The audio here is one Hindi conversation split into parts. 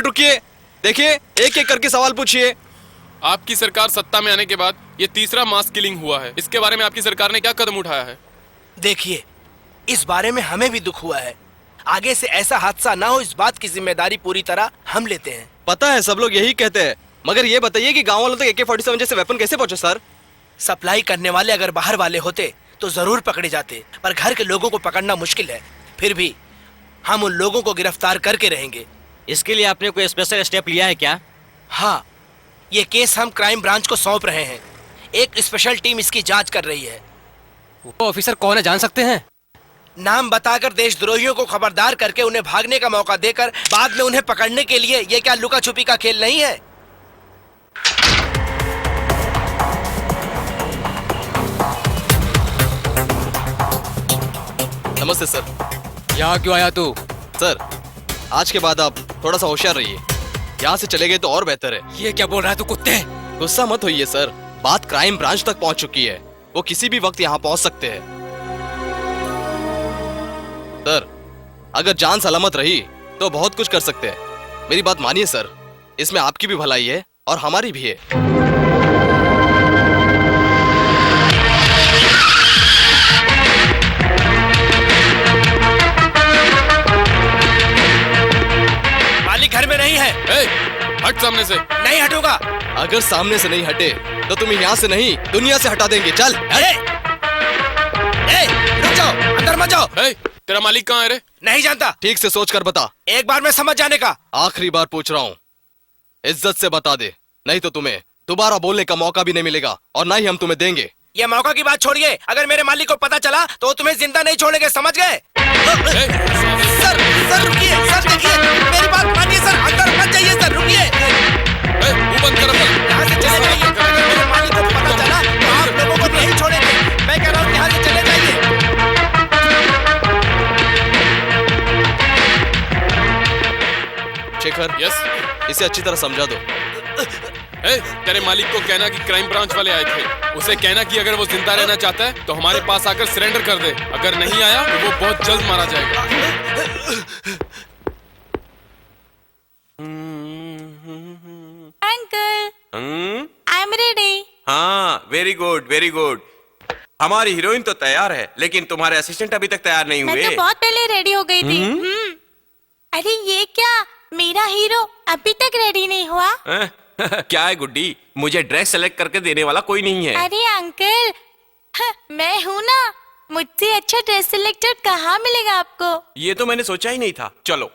मिनट रुकिए, देखिए एक एक करके सवाल पूछिए। आपकी सरकार सत्ता में आने के बाद ये तीसरा मास किलिंग हुआ है, इसके बारे में आपकी सरकार ने क्या कदम उठाया है? देखिए, इस बारे में हमें भी दुख हुआ है। आगे से ऐसा हादसा ना हो, इस बात की जिम्मेदारी पूरी तरह हम लेते हैं। पता है सब लोग यही कहते हैं, मगर ये बताइए कि गांव वालों तक AK-47 जैसे वेपन कैसे पहुंचे सर? सप्लाई करने वाले अगर बाहर वाले होते तो जरूर पकड़े जाते, पर घर के लोगों को पकड़ना मुश्किल है। फिर भी हम उन लोगों को गिरफ्तार करके रहेंगे। इसके लिए आपने कोई स्पेशल स्टेप लिया है क्या? हाँ, ये केस हम क्राइम ब्रांच को सौंप रहे हैं। एक स्पेशल टीम इसकी जांच कर रही है। वो ऑफिसर कौन है, जान सकते हैं? नाम बताकर देशद्रोहियों को खबरदार करके उन्हें भागने का मौका देकर बाद में उन्हें पकड़ने के लिए ये क्या लुका छुपी का खेल नहीं है? नमस्ते सर। यहाँ क्यों आया तू? सर, आज के बाद आप थोड़ा सा होशियार रहिए, यहाँ से चले गए तो और बेहतर है। ये क्या बोल रहा है तू कुत्ते? गुस्सा मत होइए सर, बात क्राइम ब्रांच तक पहुंच चुकी है, वो किसी भी वक्त यहाँ पहुंच सकते हैं। सर, अगर जान सलामत रही तो बहुत कुछ कर सकते हैं। मेरी बात मानिए सर, इसमें आपकी भी भलाई है और हमारी भी है। मालिक घर में नहीं है। ए, हट सामने से। नहीं हटूंगा। अगर सामने से नहीं हटे तो तुम्हें यहाँ से नहीं दुनिया से हटा देंगे। चल। रुक जाओ, अंदर मत जाओ। ए, तेरा मालिक कहाँ है रे? नहीं जानता। ठीक से सोच कर बता। एक बार में समझ जाने का। आखिरी बार पूछ रहा हूँ, इज्जत से बता दे, नहीं तो तुम्हें दोबारा बोलने का मौका भी नहीं मिलेगा और ना ही हम तुम्हें देंगे। ये मौका की बात छोड़िए, अगर मेरे मालिक को पता चला तो तुम्हें जिंदा नहीं छोड़ेंगे, समझ गए? सर रुकिए, सर देखिए, मेरी बात मानिए सर, अंदर मत जाइए सर, रुकिए। मुंह बंद कर अपना। यहाँ से चले जाइए, अगर मेरे मालिक को पता चला तो आप लोगों को नहीं छोड़ेंगे। मैं कह रहा हूँ यहाँ से चले जाइए। शेखर, यस। इसे अच्छी तरह समझा दो। ए, तेरे मालिक को कहना कि क्राइम ब्रांच वाले आए थे। उसे कहना कि अगर वो जिंदा रहना चाहता है तो हमारे पास आकर सरेंडर कर दे। अगर नहीं आया तो वो बहुत जल्द मारा जाएगा। Uncle, I am ready. हाँ, वेरी गुड वेरी गुड। हमारी हीरोइन तो तैयार है, लेकिन तुम्हारे असिस्टेंट अभी तक तैयार नहीं मैं हुए। तो बहुत पहले रेडी हो गई थी। अरे ये क्या, मेरा हीरो अभी तक रेडी नहीं हुआ? क्या है गुड्डी, मुझे ड्रेस सेलेक्ट करके देने वाला कोई नहीं है। अरे अंकल, मैं हूँ ना, मुझसे अच्छा ड्रेस सिलेक्टर कहाँ मिलेगा आपको? ये तो मैंने सोचा ही नहीं था। चलो।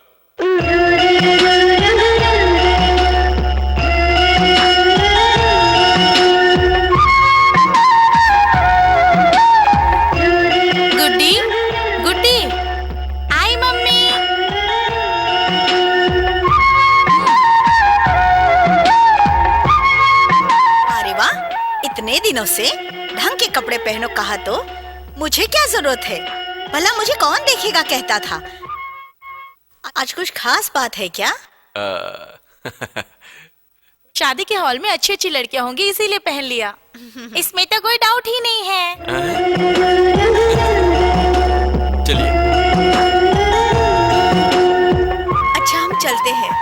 गुड्डी, गुड्डी, आई मम्मी। अरे वाह, इतने दिनों से ढंग के कपड़े पहनो कहा तो मुझे क्या जरूरत है? भला मुझे कौन देखेगा कहता था। आज कुछ खास बात है क्या? शादी के हॉल में अच्छी अच्छी लड़कियां होंगी इसीलिए पहन लिया। इसमें तो कोई डाउट ही नहीं है। चलिए। अच्छा, हम चलते हैं।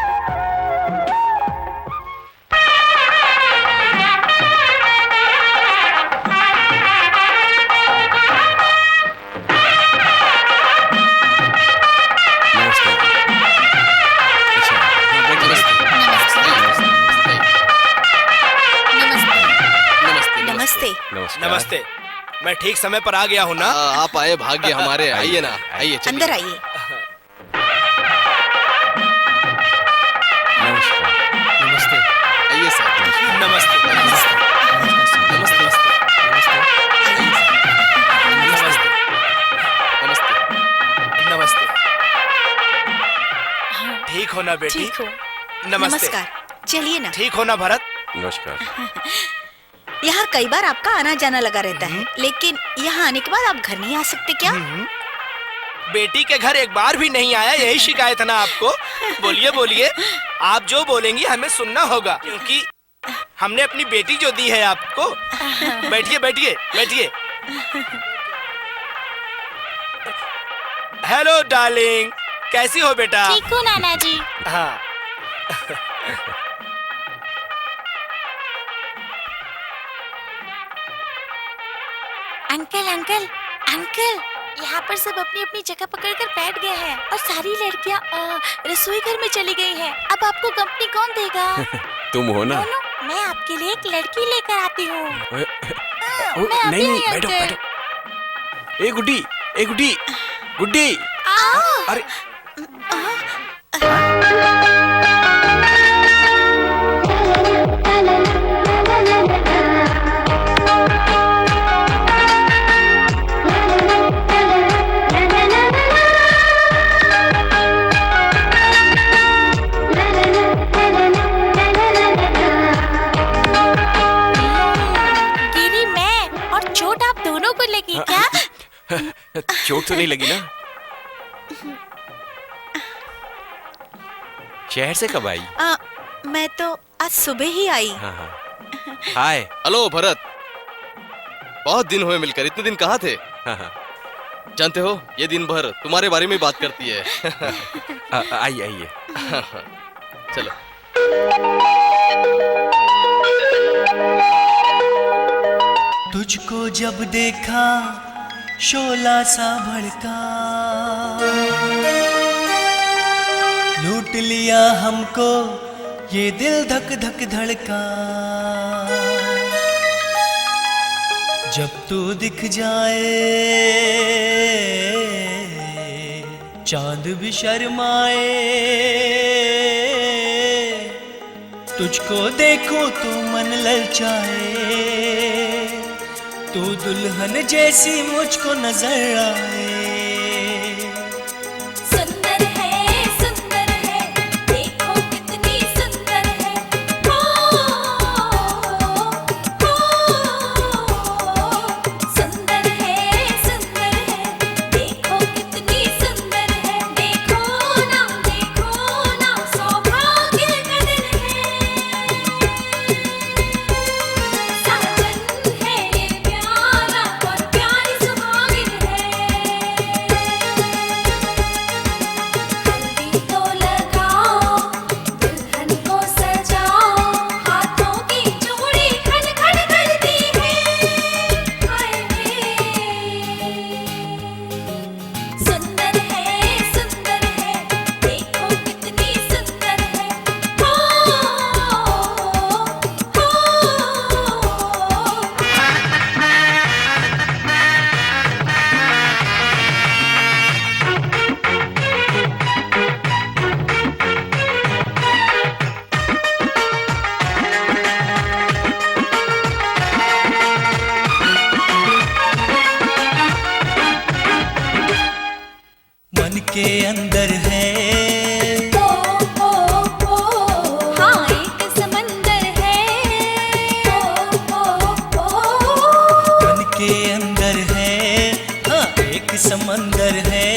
नमस्ते। नमस्ते। मैं ठीक समय पर आ गया हूँ ना? आप आए भाग्य हमारे। आइए ना, आइए चलिए। अंदर आइए। नमस्ते। आइए सर। नमस्ते। नमस्ते। नमस्ते। नमस्ते। नमस्ते। ठीक हो ना बेटी? ठीक हो? नमस्ते। नमस्कार। चलिए ना। ठीक हो ना भरत? नमस्कार। यहाँ कई बार आपका आना जाना लगा रहता है, लेकिन यहाँ आने के बाद आप घर नहीं आ सकते क्या? बेटी के घर एक बार भी नहीं आया, यही शिकायत है ना आपको? बोलिए बोलिए, आप जो बोलेंगी हमें सुनना होगा, क्योंकि हमने अपनी बेटी जो दी है आपको। बैठिए बैठिए बैठिए। हेलो डार्लिंग, कैसी हो बेटा? ठीक हूँ नाना जी। हाँ, अंकल अंकल अंकल, यहाँ पर सब अपनी अपनी जगह पकड़कर बैठ गए हैं और सारी लड़कियाँ रसोई घर में चली गई हैं। अब आपको कंपनी कौन देगा? तुम हो ना? दोनों, मैं आपके लिए एक लड़की लेकर आती हूँ। मैं अभी नहीं आई बैठो अंकल। बैठो। ए गुड्डी, ए गुड्डी, गुड्डी। अरे गिरी मैं और चोट आप दोनों को लगी क्या? चोट तो नहीं लगी ना? शहर से कब आई? मैं तो आज सुबह ही आई। हाँ हाँ। हाय। हेलो भरत, बहुत दिन हुए मिलकर। इतने दिन कहाँ थे? हाँ हाँ। जानते हो, ये दिन भर तुम्हारे बारे में बात करती है। आइए आइए। चलो। तुझको जब देखा शोला सा भड़का, लूट लिया हमको ये दिल धक धक धड़का। जब तू दिख जाए चांद भी शर्माए, तुझको देखूं तो मन ललचाए। तू दुल्हन जैसी मुझको नजर आए। सुंदर है, देखो कितनी सुंदर है। सुंदर है, देखो कितनी सुंदर है। देखो ना सौभाग्य का दिन है। साजन है ये प्यारा और प्यारी सुहागिन है। हल्दी तो लगाओ, दुल्हन को सजाओ, हाथों की चूड़ी खन खन करती है। हाय सुंदर है, देखो कितनी सुंदर है। मन के अंदर है हाँ एक समंदर है। मन के अंदर है, हाँ एक समंदर है।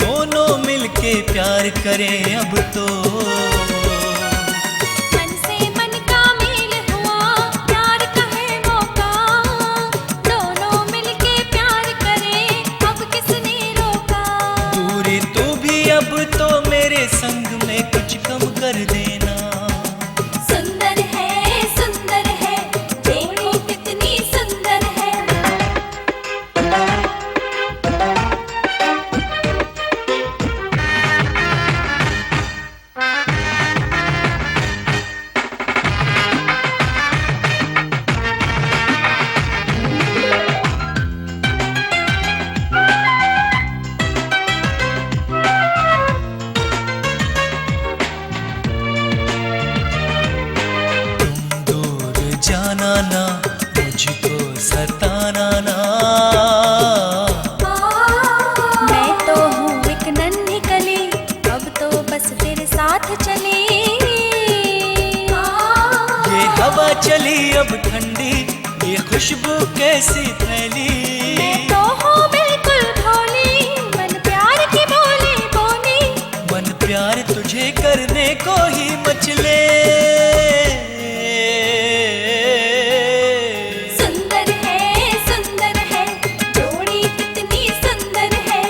दोनों मिलके प्यार करें अब तो। मन से मन का मेल हुआ, प्यार का है मौका। दोनों मिलके प्यार करें, अब किसने रोका। दूरी तू भी अब तो मेरे संग में कुछ कम कर देना। सुंदर है, देखो कितनी सुंदर है। तुम दूर जाना ना, मुझको सताना ना। मैं तो हूँ एक नन्ही कली, अब तो बस तेरे साथ चली। ये हवा चली अब ठंडी, ये खुशबू कैसी फैली। मैं तो हूँ बिल्कुल भोली, मन प्यार की बोली बोली। मन प्यार तुझे करने को ही मचले। सुंदर है, जोड़ी कितनी सुंदर है।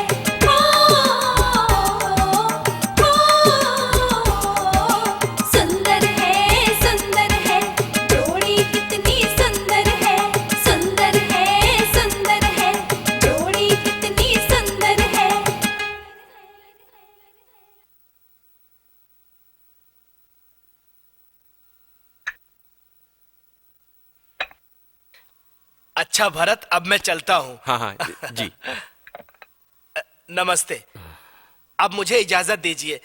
अच्छा भरत, अब मैं चलता हूँ। हाँ हाँ जी। नमस्ते। अब मुझे इजाजत दीजिए।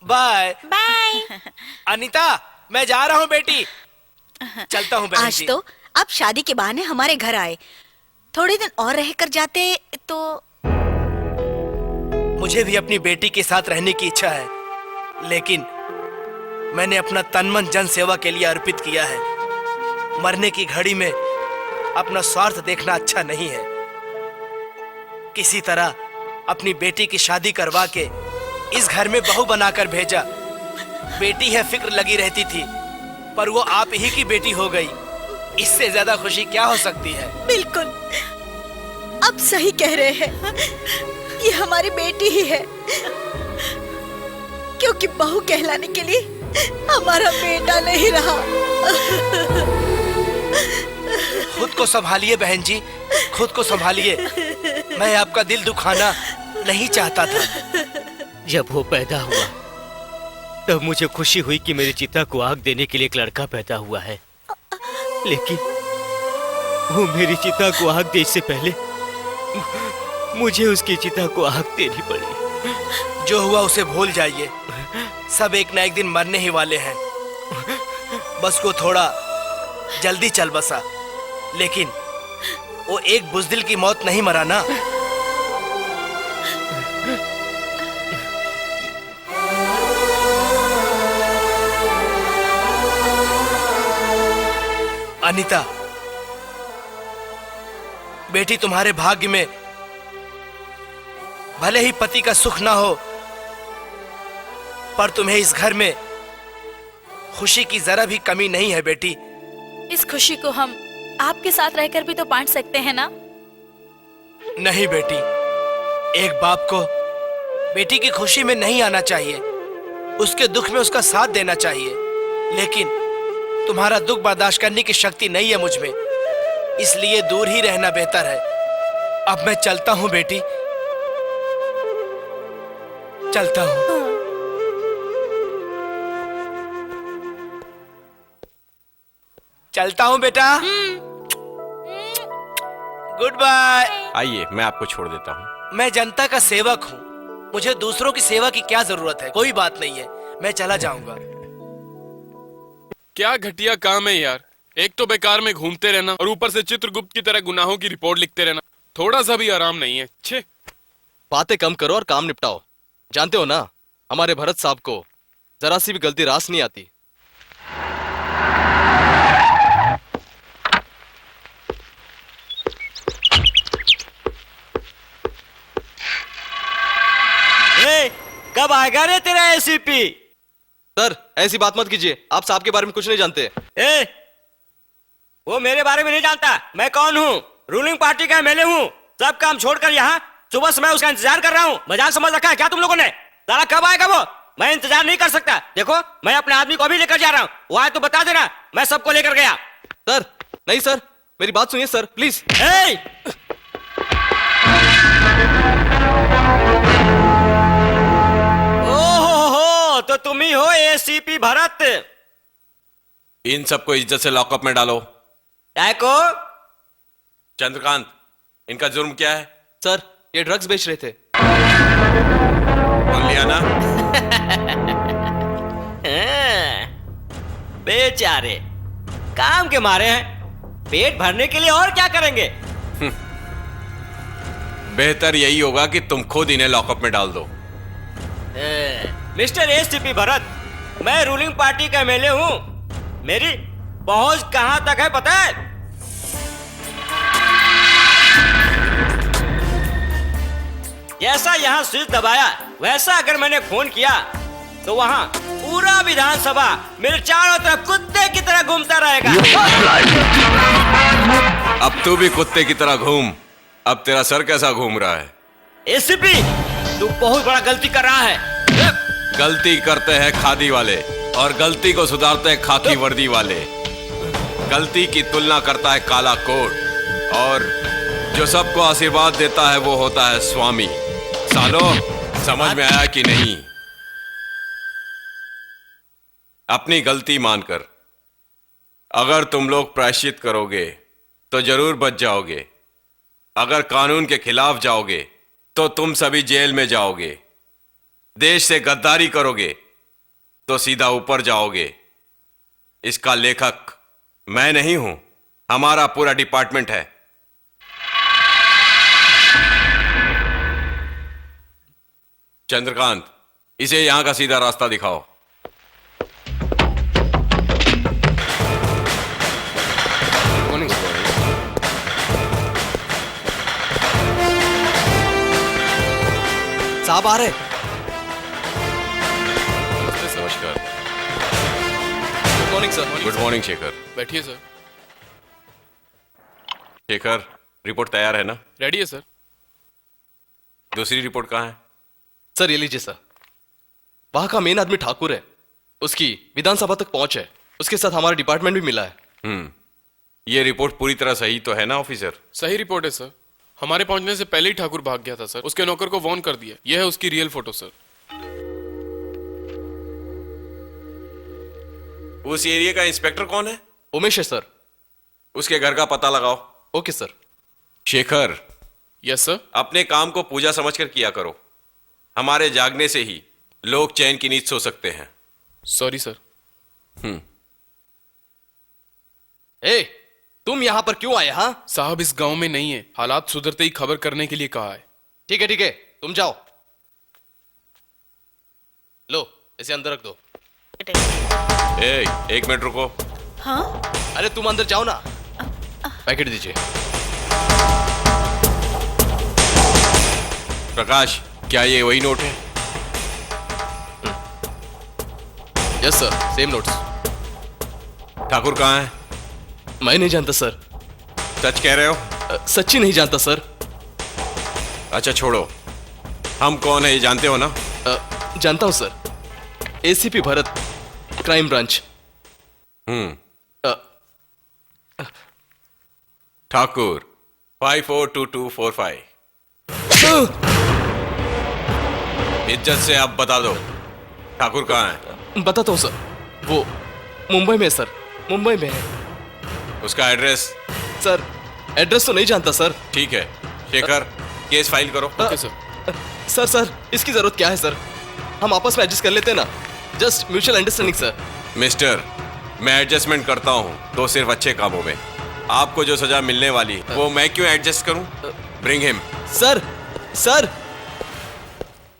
Bye bye. अनीता, मैं जा रहा हूँ बेटी। चलता हूँ बहन आज जी। तो आप शादी के बहाने हमारे घर आए, थोड़े दिन और रहकर जाते तो। मुझे भी अपनी बेटी के साथ रहने की इच्छा है, लेकिन मैंने अपना तन मन जन सेवा के लिए अर्पित किया है। मरने की घड़ी में अपना स्वार्थ देखना अच्छा नहीं है। किसी तरह अपनी बेटी की शादी करवा के इस घर में बहू बनाकर भेजा। बेटी है फिक्र लगी रहती थी, पर वो आप ही की बेटी हो गई। इससे ज्यादा खुशी क्या हो सकती है? बिल्कुल, आप सही कह रहे हैं। ये हमारी बेटी ही है, क्योंकि बहू कहलाने के लिए हमारा बेटा नहीं रहा। खुद को संभालिए बहन जी, खुद को संभालिए। मैं आपका दिल दुखाना नहीं चाहता था। जब वो पैदा हुआ तब मुझे खुशी हुई कि मेरी चिता को आग देने के लिए एक लड़का पैदा हुआ है, लेकिन वो मेरी चिता को आग दे से पहले मुझे उसकी चिता को आग देनी पड़ी। जो हुआ उसे भूल जाइए। सब एक ना एक दिन मरने ही वाले हैं। बस को थोड़ा जल्दी चल बसा, लेकिन वो एक बुज़दिल की मौत नहीं मरा ना। अनीता, बेटी, तुम्हारे भाग्य में भले ही पति का सुख ना हो, पर तुम्हें इस घर में खुशी की जरा भी कमी नहीं है बेटी। इस खुशी को हम आपके साथ रहकर भी तो बांट सकते हैं ना? नहीं बेटी, एक बाप को बेटी की खुशी में नहीं आना चाहिए, उसके दुख में उसका साथ देना चाहिए। लेकिन तुम्हारा दुख बर्दाश्त करने की शक्ति नहीं है मुझ में, इसलिए दूर ही रहना बेहतर है। अब मैं चलता हूं बेटी, चलता हूं। चलता हूं बेटा। Goodbye. आइए, मैं आपको छोड़ देता हूँ। मैं जनता का सेवक हूँ, मुझे दूसरों की सेवा की क्या जरूरत है? कोई बात नहीं है, मैं चला जाऊंगा। क्या घटिया काम है यार। एक तो बेकार में घूमते रहना और ऊपर से चित्रगुप्त की तरह गुनाहों की रिपोर्ट लिखते रहना। थोड़ा सा भी आराम नहीं है। छे। बातें कम करो और काम निपटाओ। जानते हो ना, हमारे भरत साहब को जरा सी भी गलती रास नहीं आती। कब आएगा रे तेरा एसीपी? सर, ऐसी बात मत कीजिए, आप साहब के बारे में कुछ नहीं जानते। वो मेरे बारे में नहीं जानता। मैं कौन हूँ? रूलिंग पार्टी का एमएलए हूँ। सब काम छोड़कर यहाँ सुबह से मैं उसका इंतजार कर रहा हूँ। मजाक समझ रखा है क्या तुम लोगों ने? साला कब आएगा वो? मैं इंतजार नहीं कर सकता। देखो, मैं अपने आदमी को अभी लेकर जा रहा हूँ। वो आए तो बता देना, मैं सबको लेकर गया। सर, नहीं सर, मेरी बात सुनिए सर, प्लीज। ओहो, तो तुम ही हो एसीपी भरत? इन सबको इज्जत से लॉकअप में डालो। काय को? चंद्रकांत, इनका जुर्म क्या है? सर, ये ड्रग्स बेच रहे थे। सुन लिया ना? बेचारे काम के मारे हैं, पेट भरने के लिए और क्या करेंगे? बेहतर यही होगा कि तुम खुद इन्हें लॉकअप में डाल दो। मिस्टर एसीपी भरत, मैं रूलिंग पार्टी का एमएलए हूं। मेरी पहुंच कहां तक है पता है? जैसा यहां स्विच दबाया, वैसा अगर मैंने फोन किया तो वहां पूरा विधानसभा मेरे चारों तरफ कुत्ते की तरह घूमता रहेगा। अब तू भी कुत्ते की तरह घूम। अब तेरा सर कैसा घूम रहा है? एसीपी, तू बहुत बड़ा गलती कर रहा है। गलती करते हैं खादी वाले और गलती को सुधारते हैं खाकी वर्दी वाले। गलती की तुलना करता है काला कोट और जो सबको आशीर्वाद देता है वो होता है स्वामी। सालो, समझ में आया कि नहीं? अपनी गलती मानकर अगर तुम लोग प्रायश्चित करोगे तो जरूर बच जाओगे। अगर कानून के खिलाफ जाओगे तो तुम सभी जेल में जाओगे। देश से गद्दारी करोगे तो सीधा ऊपर जाओगे। इसका लेखक मैं नहीं हूं, हमारा पूरा डिपार्टमेंट है। चंद्रकांत, इसे यहां का सीधा रास्ता दिखाओ। साहब आ रहे। नमस्कार। Good morning sir. Good morning Shekhar. बैठिए सर। शेखर, रिपोर्ट तैयार है ना? रेडी है सर। दूसरी रिपोर्ट कहाँ है? सर ये लीजिए सर। वहां का मेन आदमी ठाकुर है, उसकी विधानसभा तक पहुंच है। उसके साथ हमारा डिपार्टमेंट भी मिला है। ये रिपोर्ट पूरी तरह सही तो है ना ऑफिसर? सही रिपोर्ट है सर। हमारे पहुंचने से पहले ही ठाकुर भाग गया था सर। उसके नौकर को वार्न कर दिया। यह है उसकी रियल फोटो सर। उस एरिया का इंस्पेक्टर कौन है? उमेश है सर। उसके घर का पता लगाओ। Okay sir. Shekhar, yes sir. अपने काम को पूजा समझकर किया करो। हमारे जागने से ही लोग चैन की नींद सो सकते हैं। Sorry sir. ए, तुम यहां पर क्यों आए? हाँ साहब इस गांव में नहीं है। हालात सुधरते ही खबर करने के लिए कहा है। ठीक है ठीक है, तुम जाओ। लो इसे अंदर रख दो। एक मिनट रुको। हाँ? अरे तुम अंदर जाओ ना। पैकेट दीजिए। प्रकाश, क्या ये वही नोट है? Yes sir, same notes. Thakur कहाँ है? मैं नहीं जानता सर। सच कह रहे हो? सच्ची नहीं जानता सर। अच्छा छोड़ो, हम कौन है ये जानते हो ना? जानता हूं sir. ACP Bharat, crime branch. Thakur 542245। इज्जत से आप बता दो, ठाकुर कहाँ है? बताता हूं सर। वो मुंबई में है सर, मुंबई में है। उसका एड्रेस? सर एड्रेस तो नहीं जानता सर। ठीक है शेखर, केस फाइल करो। Okay sir. सर इसकी जरूरत क्या है सर? हम आपस में एडजस्ट कर लेते हैं ना। Just mutual understanding sir. Mister, मैं एडजस्टमेंट करता हूँ तो सिर्फ अच्छे कामों में। आपको जो सजा मिलने वाली है वो मैं क्यों एडजस्ट करूं? Bring him. सर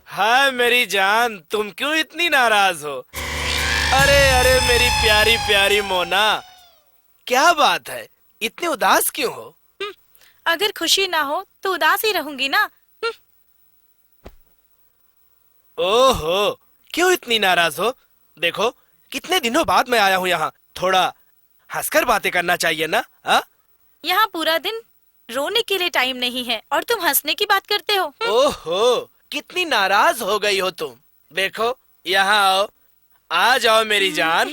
हाय मेरी जान, तुम क्यों इतनी नाराज हो? अरे अरे मेरी प्यारी प्यारी मोना, क्या बात है, इतने उदास क्यों हो? अगर खुशी ना हो तो उदास ही रहूंगी ना। ओहो, क्यों इतनी नाराज हो? देखो कितने दिनों बाद मैं आया हूँ यहाँ। थोड़ा हंसकर बातें करना चाहिए ना? यहाँ पूरा दिन रोने के लिए टाइम नहीं है और तुम हंसने की बात करते हो। ओहो, कितनी नाराज हो गई हो तुम। देखो यहाँ आओ, आ जाओ मेरी जान।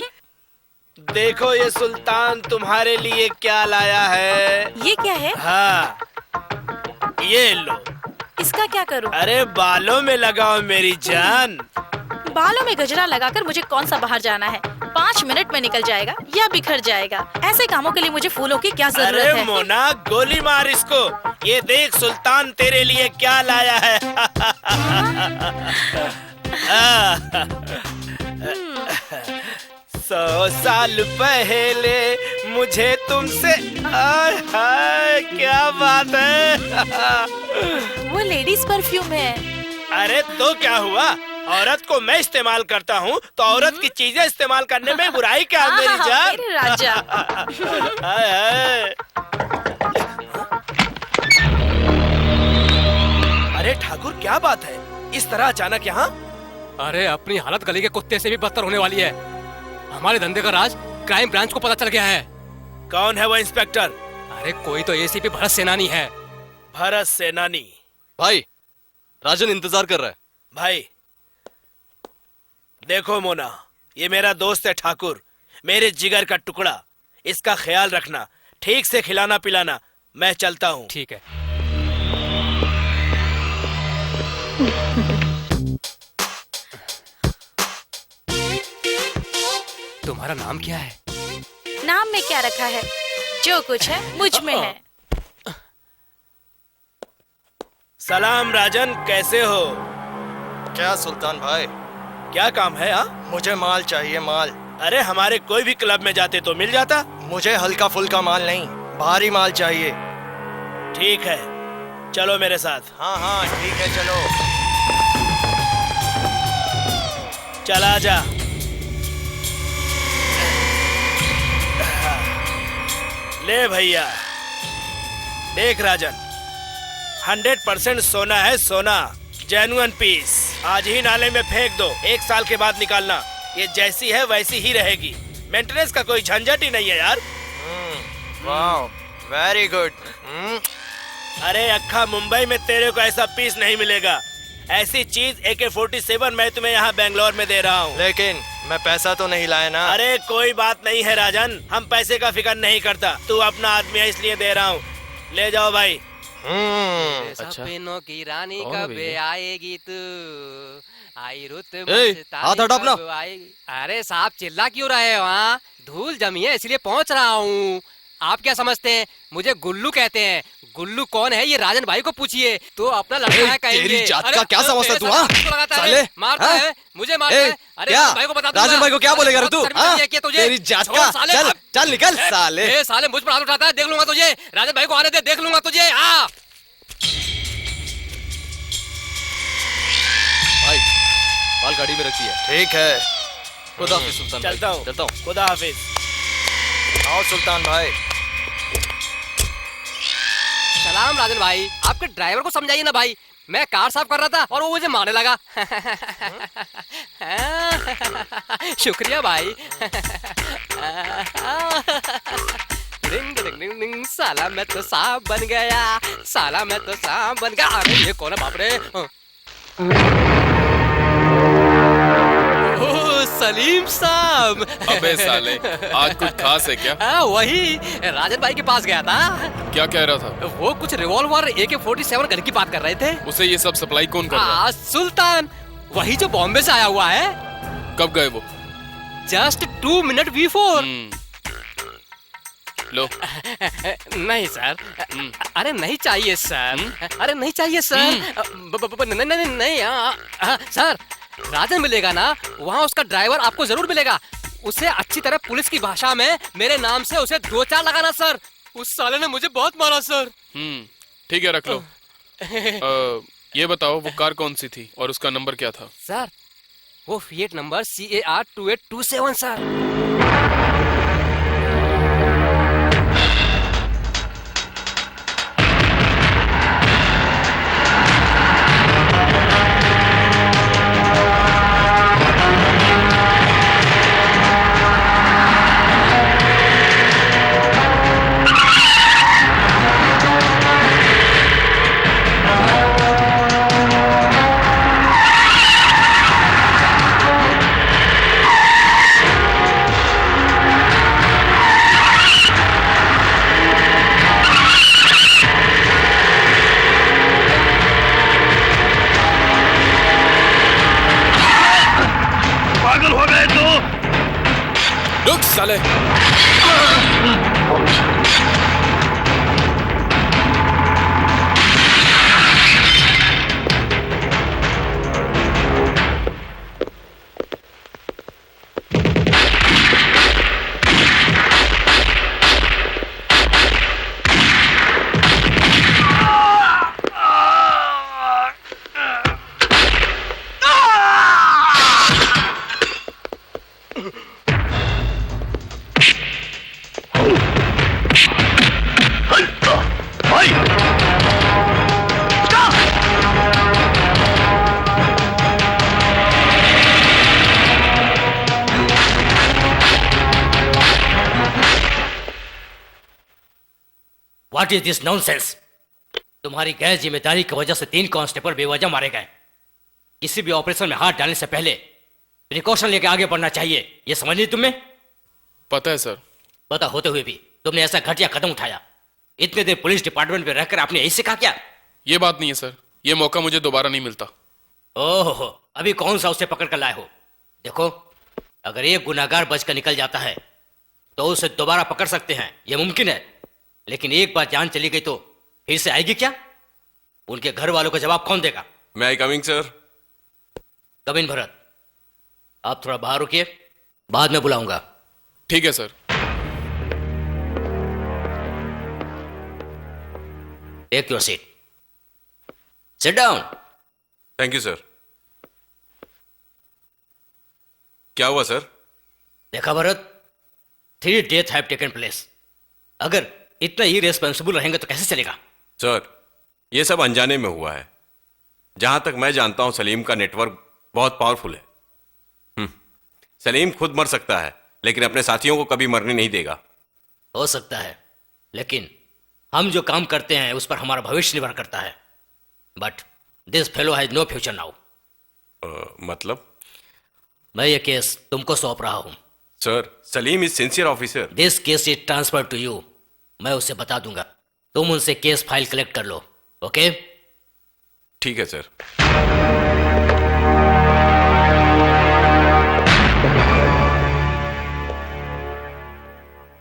देखो ये सुल्तान तुम्हारे लिए क्या लाया है। ये क्या है? हाँ, ये लो। इसका क्या करूं? अरे बालों में लगाओ मेरी जान। बालों में गजरा लगाकर मुझे कौन सा बाहर जाना है? 5 मिनट में निकल जाएगा या बिखर जाएगा। ऐसे कामों के लिए मुझे फूलों की क्या जरूरत अरे है? मोना, गोली मार इसको। ये देख सुल्तान तेरे लिए क्या लाया है। 100 साल पहले मुझे तुमसे, आय हाय क्या बात है। वो लेडीज परफ्यूम है। अरे तो क्या हुआ, औरत को मैं इस्तेमाल करता हूँ तो औरत की चीजें इस्तेमाल करने में बुराई क्या है मेरी जान? मेरे राजा। हाय हाय। अरे ठाकुर क्या बात है, इस तरह अचानक यहाँ? अरे अपनी हालत गली के कुत्ते से भी बदतर होने वाली है। हमारे धंधे का राज क्राइम ब्रांच को पता चल गया है। कौन है वो इंस्पेक्टर? अरे कोई तो एसीपी भरत सेनानी है। भरत सेनानी? भाई राजन इंतजार कर रहा है। भाई देखो मोना, ये मेरा दोस्त है ठाकुर, मेरे जिगर का टुकड़ा। इसका ख्याल रखना, ठीक से खिलाना पिलाना। मैं चलता हूँ। ठीक है। तुम्हारा नाम क्या है? नाम में क्या रखा है? जो कुछ है मुझ में है। सलाम राजन, कैसे हो? क्या सुल्तान भाई, क्या काम है? मुझे माल चाहिए, माल। अरे हमारे कोई भी क्लब में जाते तो मिल जाता। मुझे हल्का फुल्का माल नहीं, भारी माल चाहिए। ठीक है, चलो मेरे साथ। हाँ हाँ ठीक है, चलो। चला जा। ले भैया, देख राजन, 100% सोना है, सोना, जेन्युइन पीस। आज ही नाले में फेंक दो, 1 साल के बाद निकालना। ये जैसी है वैसी ही रहेगी, मेंटेनेंस का कोई झंझट ही नहीं है यार। वाह, वेरी गुड। अरे अक्खा मुंबई में तेरे को ऐसा पीस नहीं मिलेगा। ऐसी चीज AK-47 मैं तुम्हें यहाँ बेंगलोर में दे रहा हूँ। लेकिन मैं पैसा तो नहीं लाया ना। अरे कोई बात नहीं है राजन, हम पैसे का फिक्र नहीं करता। तू अपना आदमी है इसलिए दे रहा हूँ, ले जाओ भाई। अच्छा, सपनों की रानी कौन कब है भैया? आएगी तू, आई रुत ए, मस्तानी हाथ हटा अपना। कब आएगी। अरे साहब चिल्ला क्यों रहे हो? हाँ, धूल जमी है इसलिए पहुंच रहा हूँ। आप क्या समझते हैं मुझे गुल्लू कहते हैं? गुल्लू कौन है ये राजन भाई को पूछिए, तो अपना लड़का है कहेंगे। तेरी जात अरे, का क्या समझता मेरे तू? साथ हाँ? किसको लगाता है? साले, मारता हाँ? है, मुझे मारता है। अरे क्या? राजन भाई को बता दूंगा। राजन भाई को क्या अरे, बोलेगा रे बहुत तू? शर्मिंदगी हाँ? है कि तुझे। तेरी जात छोड़ का, साले, चल अब- चल निकल साले। ए साले मुझ पर हाथ उठाता है, देख लूंगा तुझे। राजन भाई को आने दे, देख लूंगा तुझे। आ भाई, माल गाड़ी में रखी है। ठीक है, खुदा हाफिज सुल्तान भाई। चलता हूँ। चलता हूँ। खुदा हाफिज। आओ सुल्तान भाई। सलाम राजन भाई, आपके ड्राइवर को समझाइए ना भाई, मैं कार साफ कर रहा था और वो मुझे मारने लगा। शुक्रिया भाई। डिंग डिंग डिंग डिंग, साला मैं तो सांप बन गया, साला मैं तो सांप बन गया। अरे ये कौन है बाप रे? ओह सलीम साहब। अबे साले, आज कुछ खास है क्या? वही राजन भाई के पास गया था, क्या कह रहा था? वो कुछ रिवॉल्वर AK-47 गन की बात कर रहे थे। उसे ये सब सप्लाई कौन कर रहा है? सुल्तान, वही जो बॉम्बे से आया हुआ है। कब गए वो? Just 2 minute before. लो। नहीं सर, अरे नहीं चाहिए सर, अरे नहीं चाहिए सर। नहीं नहीं नहीं, सर राजन मिलेगा ना, वहाँ उसका ड्राइवर आपको जरूर मिलेगा। उसे अच्छी तरह पुलिस की भाषा में मेरे नाम से उसे 2-4 लगाना सर। उस साले ने मुझे बहुत मारा सर। ठीक है, रख लो। ये बताओ वो कार कौन सी थी और उसका नंबर क्या था? सर वो फिएट नंबर CAR 2827 सर। रुक साले। What is this nonsense? तुम्हारी गैर जिम्मेदारी की वजह से 3 कांस्टेबल बेवजह मारे गए। किसी भी ऑपरेशन में हाथ डालने से पहले प्रिकॉशन लेकर आगे बढ़ना चाहिए, ये समझ नहीं तुम्हें? पता है सर। पता होते हुए भी तुमने ऐसा घटिया कदम उठाया। इतने दिन पुलिस डिपार्टमेंट में रहकर आपने यही सीखा क्या? ये बात नहीं है सर, ये मौका मुझे दोबारा नहीं मिलता। ओहो, अभी कौन सा उसे पकड़ कर लाए हो? देखो, अगर एक गुनाहगार बचकर निकल जाता है तो उसे दोबारा पकड़ सकते हैं, यह मुमकिन है। लेकिन एक बार जान चली गई तो फिर से आएगी क्या? उनके घर वालों का जवाब कौन देगा? मैं I coming sir? Come in Bharat, आप थोड़ा बाहर रुकिए, बाद में बुलाऊंगा। ठीक है सर। Take your seat, sit down. Thank you sir. क्या हुआ सर? देखा Bharat, 3 death have taken place. अगर इतना ही रेस्पॉन्सिबल रहेंगे तो कैसे चलेगा? सर, यह सब अनजाने में हुआ है। जहां तक मैं जानता हूं सलीम का नेटवर्क बहुत पावरफुल है। सलीम खुद मर सकता है लेकिन अपने साथियों को कभी मरने नहीं देगा। हो सकता है, लेकिन हम जो काम करते हैं उस पर हमारा भविष्य निर्भर करता है। But this fellow has no future now. मतलब? मैं ये केस तुमको सौंप रहा हूं। Sir, Salim is sincere officer. This case is transfer to you. मैं उसे बता दूंगा, तुम उनसे केस फाइल कलेक्ट कर लो। ओके? ठीक है सर।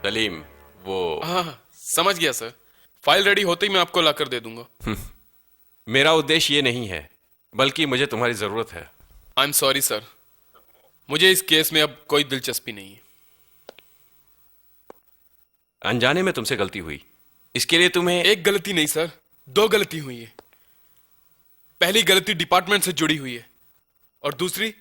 सलीम, वो हाँ, समझ गया सर। फाइल रेडी होते ही मैं आपको लाकर दे दूंगा। मेरा उद्देश्य ये नहीं है, बल्कि मुझे तुम्हारी जरूरत है। आई एम सॉरी सर, मुझे इस केस में अब कोई दिलचस्पी नहीं है। अनजाने में तुमसे गलती हुई, इसके लिए तुम्हें... एक गलती नहीं सर, 2 गलती हुई है। पहली गलती डिपार्टमेंट से जुड़ी हुई है और दूसरी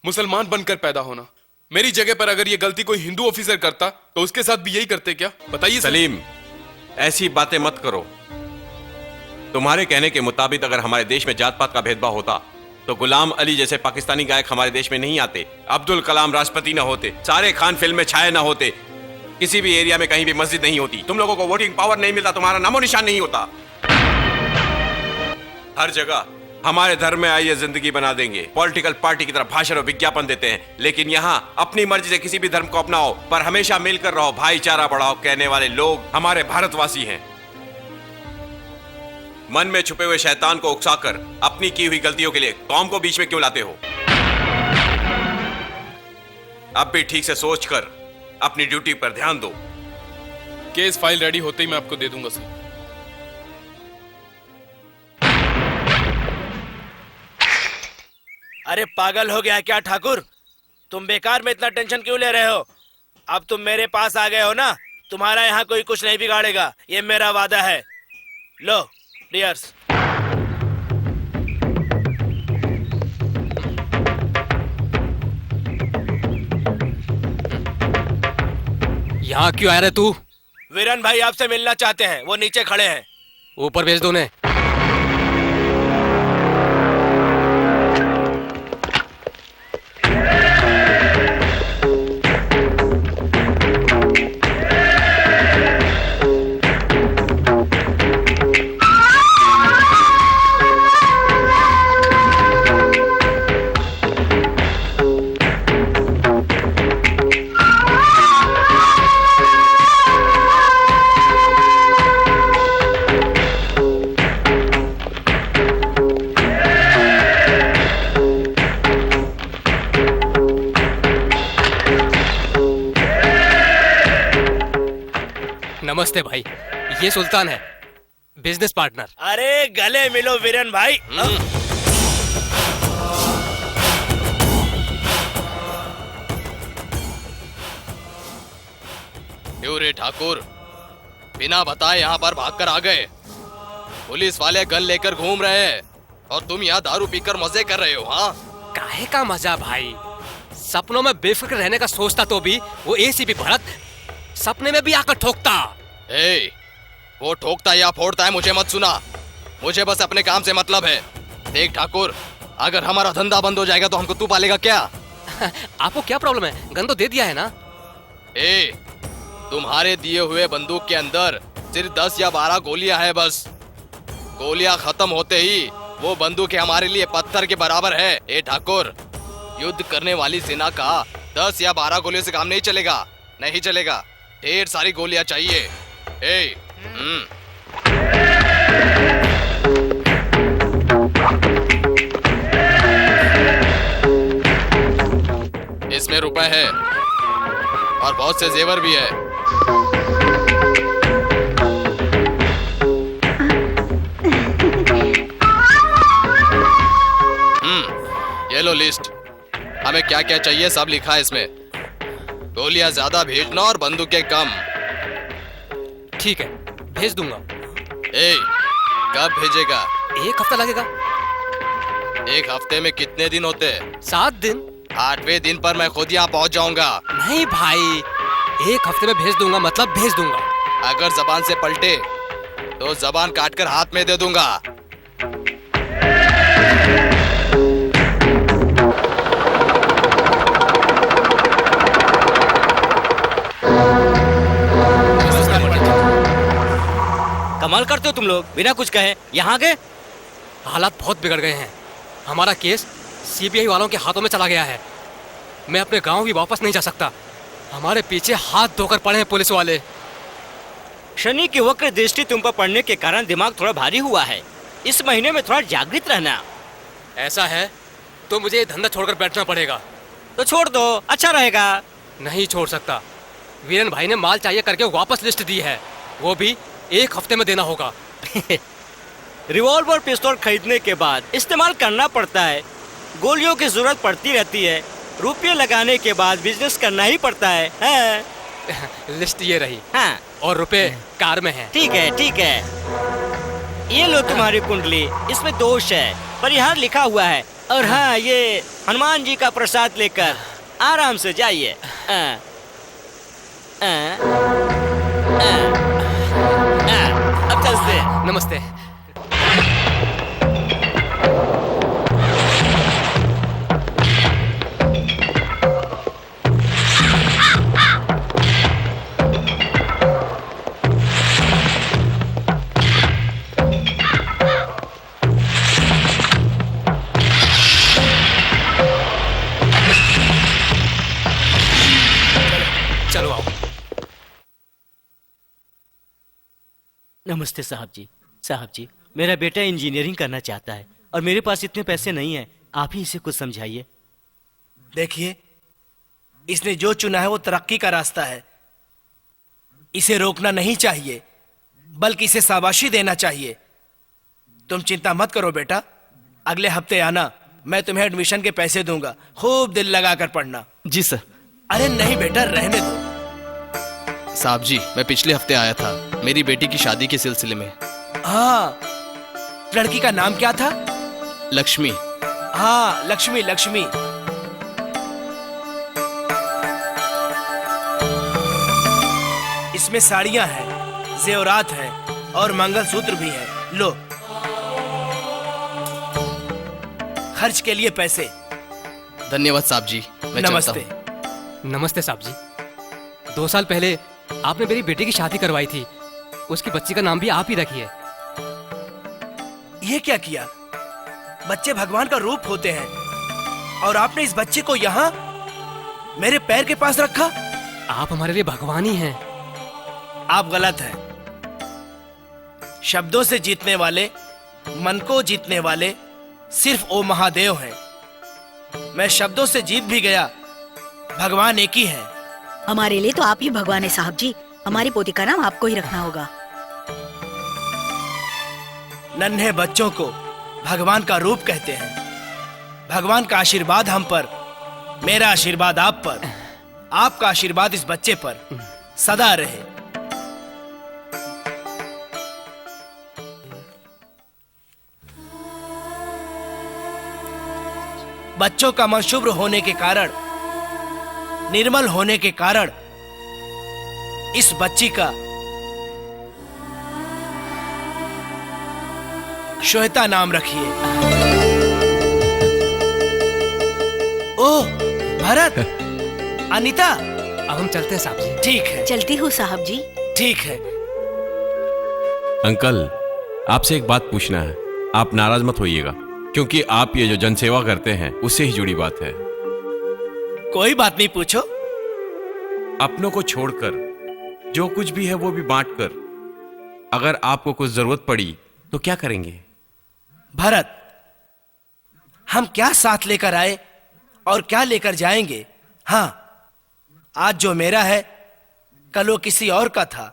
मुसलमान बनकर पैदा होना। मेरी जगह पर अगर ये गलती कोई हिंदू ऑफिसर करता तो उसके साथ भी यही करते क्या? बताइए सर। सलीम, ऐसी बातें मत करो। तुम्हारे कहने के मुताबिक अगर हमारे देश में जात पात का भेदभाव होता तो गुलाम अली जैसे पाकिस्तानी गायक हमारे देश में नहीं आते, अब्दुल कलाम राष्ट्रपति ना होते, सारे खान फिल्म में छाए ना होते, किसी भी एरिया में कहीं भी मस्जिद नहीं होती, तुम लोगों को वोटिंग पावर नहीं मिलता, तुम्हारा नामो निशान नहीं होता। हर जगह हमारे धर्म में आइए जिंदगी बना देंगे, पॉलिटिकल पार्टी की तरफ भाषण और विज्ञापन देते हैं, लेकिन यहाँ अपनी मर्जी से किसी भी धर्म को अपनाओ पर हमेशा मिलकर रहो, भाईचारा बढ़ाओ कहने वाले लोग हमारे भारतवासी हैं। मन में छुपे हुए शैतान को उकसाकर अपनी की हुई गलतियों के लिए कौम को बीच में क्यों लाते हो? अब भी ठीक से सोचकर अपनी ड्यूटी पर ध्यान दो। केस फाइल रेडी होते ही मैं आपको दे दूंगा सर। अरे पागल हो गया क्या ठाकुर? तुम बेकार में इतना टेंशन क्यों ले रहे हो? अब तुम मेरे पास आ गए हो ना, तुम्हारा यहाँ कोई कुछ नहीं बिगाड़ेगा, ये मेरा वादा है। लो डियर्स। यहाँ क्यों आ रहे तू? वीरन भाई आपसे मिलना चाहते हैं, वो नीचे खड़े हैं। ऊपर भेज दो उन्हें। नमस्ते भाई, ये सुल्तान है, बिजनेस पार्टनर। अरे गले मिलो वीरन भाई। क्यों रे ठाकुर, बिना बताए यहाँ पर भागकर आ गए? पुलिस वाले गन लेकर घूम रहे हैं और तुम यहाँ दारू पीकर मजे कर रहे हो। हाँ, काहे का मजा भाई? सपनों में बेफिक्र रहने का सोचता तो भी वो एसीपी भरत सपने में भी आकर ठोकता। ए, वो ठोकता या फोड़ता है मुझे मत सुना, मुझे बस अपने काम से मतलब है। देख ठाकुर, अगर हमारा धंधा बंद हो जाएगा तो हमको तू पालेगा क्या? आपको क्या प्रॉब्लम है? गन तो दे दिया है ना। ए, तुम्हारे दिए हुए बंदूक के अंदर सिर्फ 10 या 12 गोलियां है बस। गोलियां खत्म होते ही वो बंदूकें हमारे लिए पत्थर के बराबर है। ए ठाकुर, युद्ध करने वाली सेना का 10 या 12 गोलियों से काम नहीं चलेगा, नहीं चलेगा, ढेर सारी गोलियां चाहिए। इसमें रुपए है और बहुत से जेवर भी है। ये लो लिस्ट। हमें क्या क्या चाहिए सब लिखा है इसमें। गोलियां ज्यादा भेजना और बंदूकें कम। ठीक है, भेज दूंगा। ए, कब भेजेगा? 1 हफ्ता लगेगा। 1 हफ्ते में कितने दिन होते हैं? 7 दिन। 8वें दिन पर मैं खुद यहाँ पहुँच जाऊंगा। नहीं भाई, 1 हफ्ते में भेज दूंगा, मतलब भेज दूंगा। अगर जबान से पलटे तो जबान काटकर हाथ में दे दूंगा। कमाल करते हो तुम लोग, बिना कुछ कहे यहाँ के। हालात बहुत बिगड़ गए हैं। हमारा केस सीबीआई वालों के हाथों में चला गया है। मैं अपने गांव भी वापस नहीं जा सकता। हमारे पीछे हाथ धोकर पड़े हैं पुलिस वाले। शनि की वक्र दृष्टि तुम पर पड़ने के कारण दिमाग थोड़ा भारी हुआ है। इस महीने में थोड़ा जागृत रहना। ऐसा है तो मुझे ये धंधा छोड़कर बैठना पड़ेगा। तो छोड़ दो, अच्छा रहेगा। नहीं छोड़ सकता। वीरेन भाई ने माल चाहिए करके वापस लिस्ट दी है, वो भी 1 हफ्ते में देना होगा। रिवॉल्वर पिस्तौल खरीदने के बाद इस्तेमाल करना पड़ता है। गोलियों की जरूरत पड़ती रहती है। रुपये लगाने के बाद बिजनेस करना ही पड़ता है। हाँ। लिस्ट ये रही। हाँ। और रुपए कार में है। ठीक है, ठीक है। ये लो तुम्हारी कुंडली, इसमें दोष है, परिहार लिखा हुआ है। और हाँ, ये हनुमान जी का प्रसाद लेकर आराम से जाइए। अब चलते हैं। नमस्ते। चलो आओ। नमस्ते साहब जी। साहब जी, मेरा बेटा इंजीनियरिंग करना चाहता है और मेरे पास इतने पैसे नहीं हैं। आप ही इसे कुछ समझाइए। देखिए, इसने जो चुना है वो तरक्की का रास्ता है। इसे रोकना नहीं चाहिए, बल्कि इसे शाबाशी देना चाहिए। तुम चिंता मत करो बेटा, अगले हफ्ते आना, मैं तुम्हें एडमिशन के पैसे दूंगा। खूब दिल लगाकर पढ़ना। जी सर। अरे नहीं बेटा, रहने दो। साहब जी, मैं पिछले हफ्ते आया था मेरी बेटी की शादी के सिलसिले में। हाँ, लड़की का नाम क्या था? लक्ष्मी। हाँ, लक्ष्मी। लक्ष्मी इसमें साड़ियां हैं, जेवरात हैं और मंगलसूत्र भी है। लो, खर्च के लिए पैसे। धन्यवाद साहब जी, मैं चलता नमस्ते। हूं। नमस्ते साहब जी। 2 साल पहले आपने मेरी बेटी की शादी करवाई थी। उसकी बच्ची का नाम भी आप ही रखिए। ये क्या किया? बच्चे भगवान का रूप होते हैं और आपने इस बच्चे को यहाँ मेरे पैर के पास रखा। आप हमारे लिए भगवान ही हैं। आप गलत हैं। शब्दों से जीतने वाले, मन को जीतने वाले सिर्फ ओ महादेव हैं। मैं शब्दों से जीत भी गया, भगवान एक ही है। हमारे लिए तो आप ही भगवान है साहब जी। हमारी पोती का नाम आपको ही रखना होगा। नन्हे बच्चों को भगवान का रूप कहते हैं। भगवान का आशीर्वाद हम पर, मेरा आशीर्वाद आप पर, आपका आशीर्वाद इस बच्चे पर सदा रहे। बच्चों का मन शुभ्र होने के कारण, निर्मल होने के कारण इस बच्ची का श्वेता नाम रखिए। ओह भरत, अनीता, अब हम चलते हैं साहब जी। ठीक है। चलती हूँ साहब जी। ठीक है। अंकल, आपसे एक बात पूछना है। आप नाराज मत होइएगा, क्योंकि आप ये जो जनसेवा करते हैं उससे ही जुड़ी बात है। कोई बात नहीं, पूछो। अपनों को छोड़कर जो कुछ भी है वो भी बांटकर, अगर आपको कुछ जरूरत पड़ी तो क्या करेंगे? भरत, हम क्या साथ लेकर आए और क्या लेकर जाएंगे? हाँ, आज जो मेरा है कल वो किसी और का था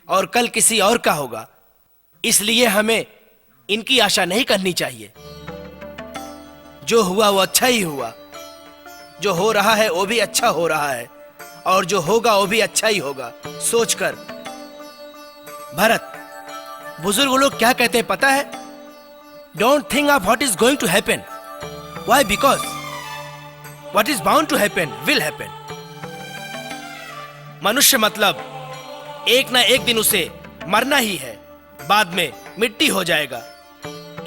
और कल किसी और का होगा, इसलिए हमें इनकी आशा नहीं करनी चाहिए। जो हुआ वो अच्छा ही हुआ, जो हो रहा है वो भी अच्छा हो रहा है, और जो होगा वो भी अच्छा ही होगा सोचकर। भरत, बुजुर्ग लोग क्या कहते हैं पता है? Don't think of what is going to happen. Why? Because what is bound to happen will happen. मनुष्य मतलब एक ना एक दिन उसे मरना ही है, बाद में मिट्टी हो जाएगा,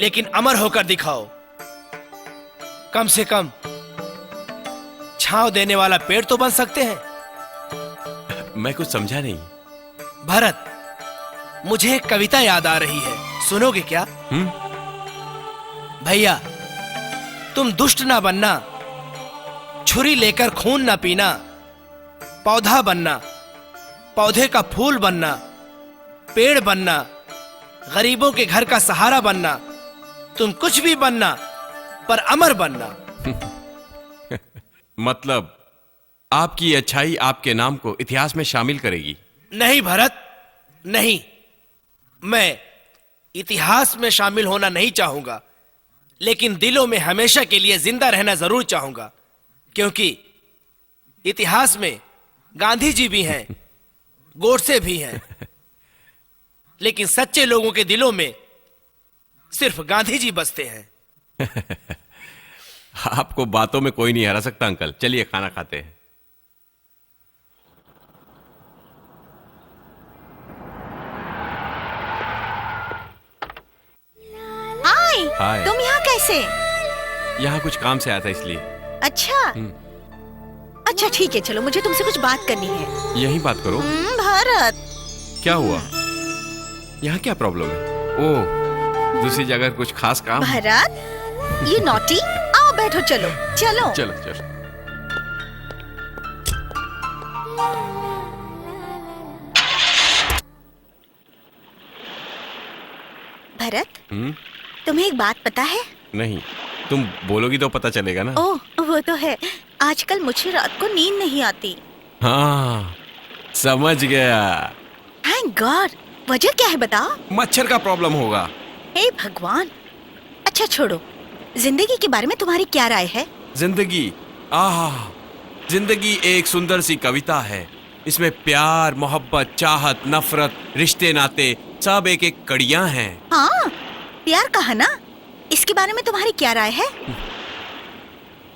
लेकिन अमर होकर दिखाओ। कम से कम छांव देने वाला पेड़ तो बन सकते हैं। मैं कुछ समझा नहीं। भरत, मुझे एक कविता याद आ रही है, सुनोगे क्या? भैया, तुम दुष्ट ना बनना, छुरी लेकर खून ना पीना, पौधा बनना, पौधे का फूल बनना, पेड़ बनना, गरीबों के घर का सहारा बनना, तुम कुछ भी बनना पर अमर बनना। मतलब आपकी अच्छाई आपके नाम को इतिहास में शामिल करेगी? नहीं भरत, नहीं। मैं इतिहास में शामिल होना नहीं चाहूंगा, लेकिन दिलों में हमेशा के लिए जिंदा रहना जरूर चाहूंगा, क्योंकि इतिहास में गांधी जी भी हैं, गोडसे भी हैं, लेकिन सच्चे लोगों के दिलों में सिर्फ गांधी जी बसते हैं। आपको बातों में कोई नहीं हरा सकता अंकल। चलिए खाना खाते हैं। हाय। तुम यहाँ कैसे? यहाँ कुछ काम से आया था इसलिए। अच्छा अच्छा, ठीक है, चलो मुझे तुमसे कुछ बात करनी है। यही बात करो। भारत, क्या हुआ? यहाँ क्या प्रॉब्लम है? ओह, दूसरी जगह कुछ खास काम? भारत, ये नॉटी, आओ बैठो, चलो चलो चलो चलो। भरत, तुम्हें एक बात पता है? नहीं, तुम बोलोगी तो पता चलेगा ना। ओह, वो तो है, आजकल मुझे रात को नींद नहीं आती। हाँ, समझ गया। Thank God. वजह क्या है बताओ? मच्छर का प्रॉब्लम होगा। हे भगवान। अच्छा छोड़ो, जिंदगी के बारे में तुम्हारी क्या राय है? जिंदगी, आहा, जिंदगी एक सुंदर सी कविता है। इसमें प्यार, मोहब्बत, चाहत, नफरत, रिश्ते नाते सब एक एक कड़ियां हैं। हाँ, प्यार कहा ना, इसके बारे में तुम्हारी क्या राय है?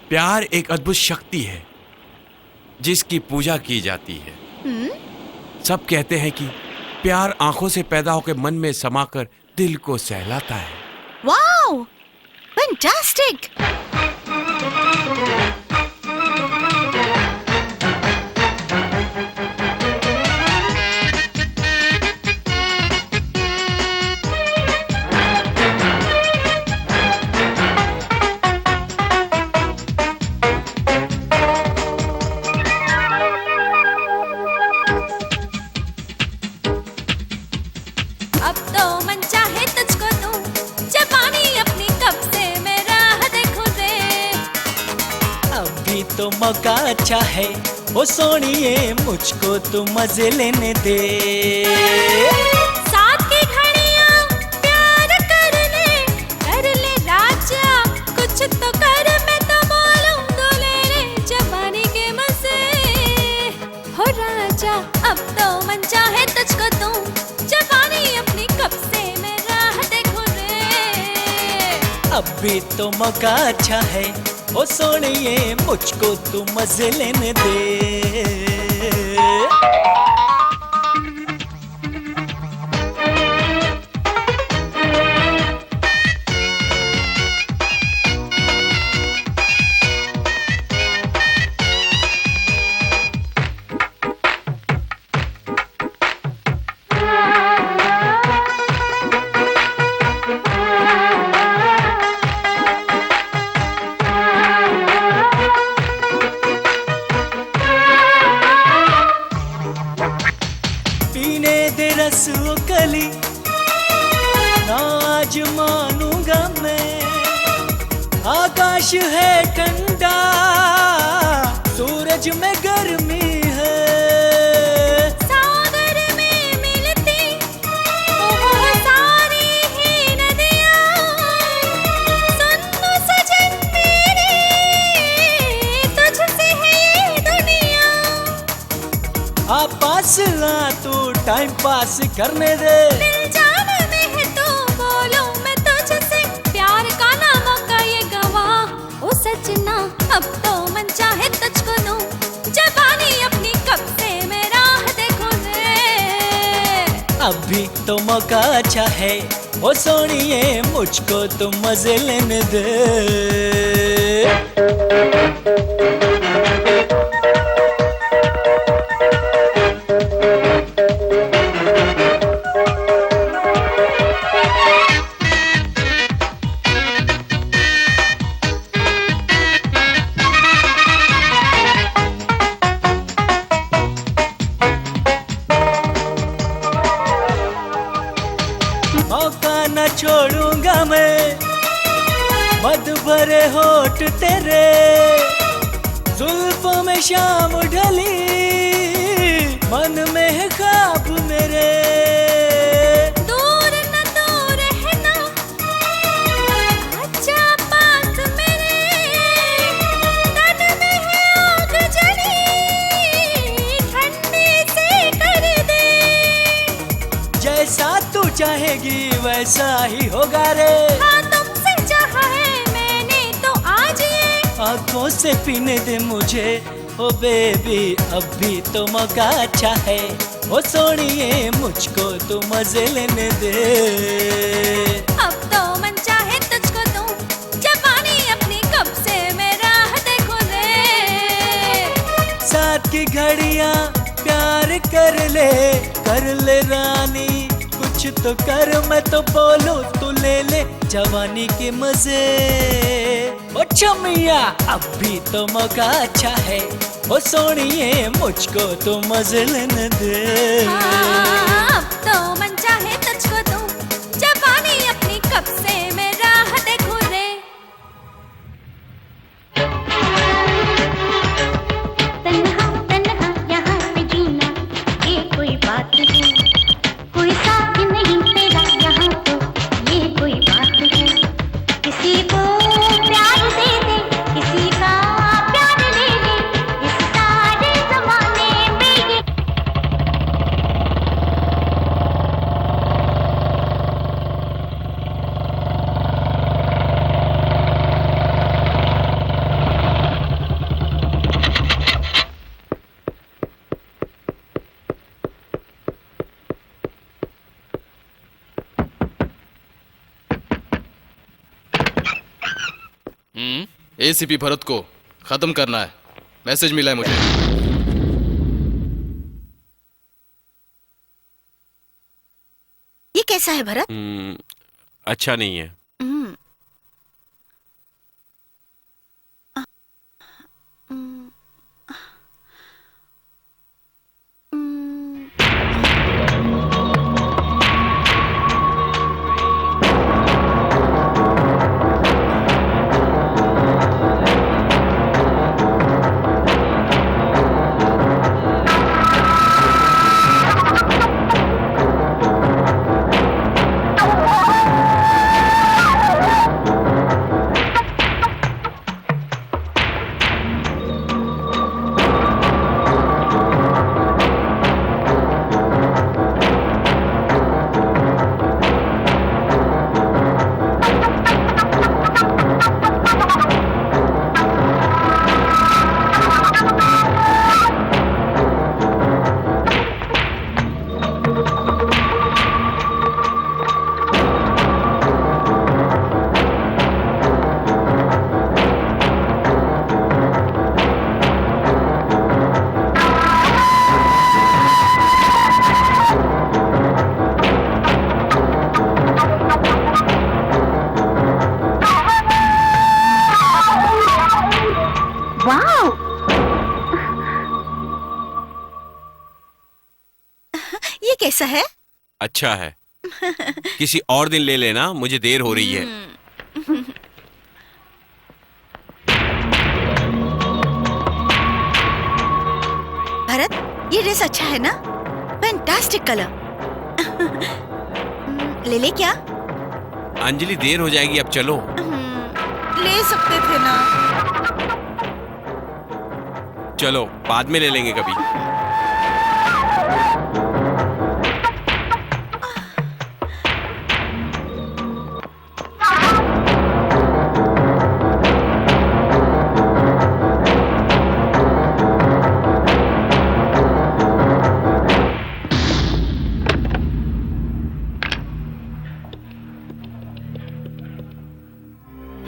प्यार एक अद्भुत शक्ति है जिसकी पूजा की जाती है। सब कहते हैं कि प्यार आंखों से पैदा होकर मन में समाकर दिल को सहलाता है। Wow, fantastic. अब तो मन चाहे तुझको दूं, जवानी अपनी कब से मैं राह देखूं दे। अभी तो मौका अच्छा है, ओ सोनिए मुझको तू मजे लेने दे। साथ की घड़ियां प्यार कर ले राजा, कुछ तो कर, मैं तो बोलूं तो ले ले जवानी के मजे। हो राजा, अब तो मन चाहे तुझको दूं, जवानी अपनी कब से मैं राह देखूं रे। अभी तो मौका अच्छा है, ओ सोनिए मुझको तू मजे लेने दे। पीने दे रस वो कली, ना आज मानूंगा मैं। आकाश है ठंडा, सूरज में गर्मी है। टाइम पास करने दे। दिल जान में है तो बोलूं मैं तुझसे, प्यार का ना मौका ये गवा ओ सजना, अब तो मन चाहे तुझको दूं, जवानी अपनी कब से मैं राह देखूं रे। अभी तो मौका अच्छा है ओ सोनिए, मुझको तो मजे लेने दे। मौका न छोड़ूंगा मैं, मद भरे होठ तेरे, जुल्फों में शाम ढली, मन में है ख्वाब मेरे। दूर न दूर रहना, आजा पास मेरे, तन में है आग जली, ठंडी से कर दे। जैसा तू चाहेगी वैसा ही होगा रे। हाँ तुमसे चाहा है मैंने तो आज ये, आंखों से पीने दे मुझे ओ बेबी, अभी तो मौका अच्छा है ओ सोनिए, मुझको तो मजे लेने दे। अब तो मन चाहे तुझको दूं, जवानी अपनी कब से मैं राह देखूं रे। साथ की घड़ियां प्यार कर ले रानी, कुछ तो कर, मैं तो बोलूं तू ले ले जवानी के मजे। ओ चमिया अभी तो मौका अच्छा है ओ सोनिए, मुझको तो मजे लेने दे। हाँ, अब तो मन चाहे तुझको दूं, जवानी अपनी कब से मैं राह देखूं रे। तन्हा तन्हा यहाँ पे जीना ये कोई बात है, कोई साथ नहीं तेरा यहाँ तो ये कोई बात है। किसी को प्यार दे दे, किसी का प्यार ले ले, इस सारे जमाने में ये। एसीपी भरत को खत्म करना है, मैसेज मिला है मुझे। ये कैसा है भरत? अच्छा नहीं है। कैसा है? अच्छा है। किसी और दिन ले लेना, मुझे देर हो रही है। भरत, ये ड्रेस अच्छा है ना? Fantastic colour. ले ले क्या? अंजलि देर हो जाएगी, अब चलो। ले सकते थे ना। चलो बाद में ले लेंगे कभी।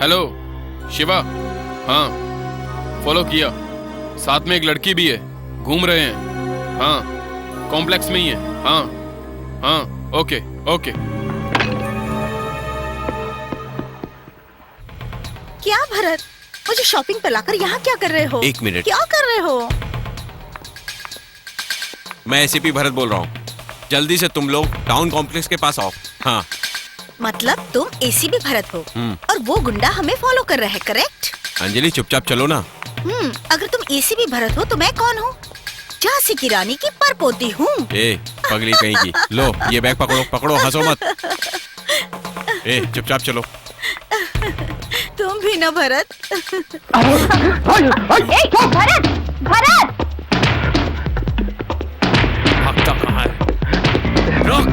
हेलो शिवा। हाँ, फॉलो किया। साथ में एक लड़की भी है, घूम रहे हैं। हाँ, कॉम्प्लेक्स में ही है। हाँ हाँ, ओके ओके। क्या भरत, मुझे शॉपिंग पे लाकर यहाँ क्या कर रहे हो? एक मिनट। क्या कर रहे हो? मैं एसीपी भरत बोल रहा हूँ। जल्दी से तुम लोग टाउन कॉम्प्लेक्स के पास आओ। हाँ। मतलब तुम एसीपी भरत हो और वो गुंडा हमें फॉलो कर रहा है, करेक्ट? अंजलि चुपचाप चलो ना। अगर तुम एसीपी भरत हो तो मैं कौन हूँ? झांसी की रानी की परपोती हूँ। ए पगली कहीं की, लो ये बैग पकड़ो, पकड़ो, हंसो मत। ए चुपचाप चलो। तुम भी ना भरत। भरत भरत भागता कहाँ है? रुक।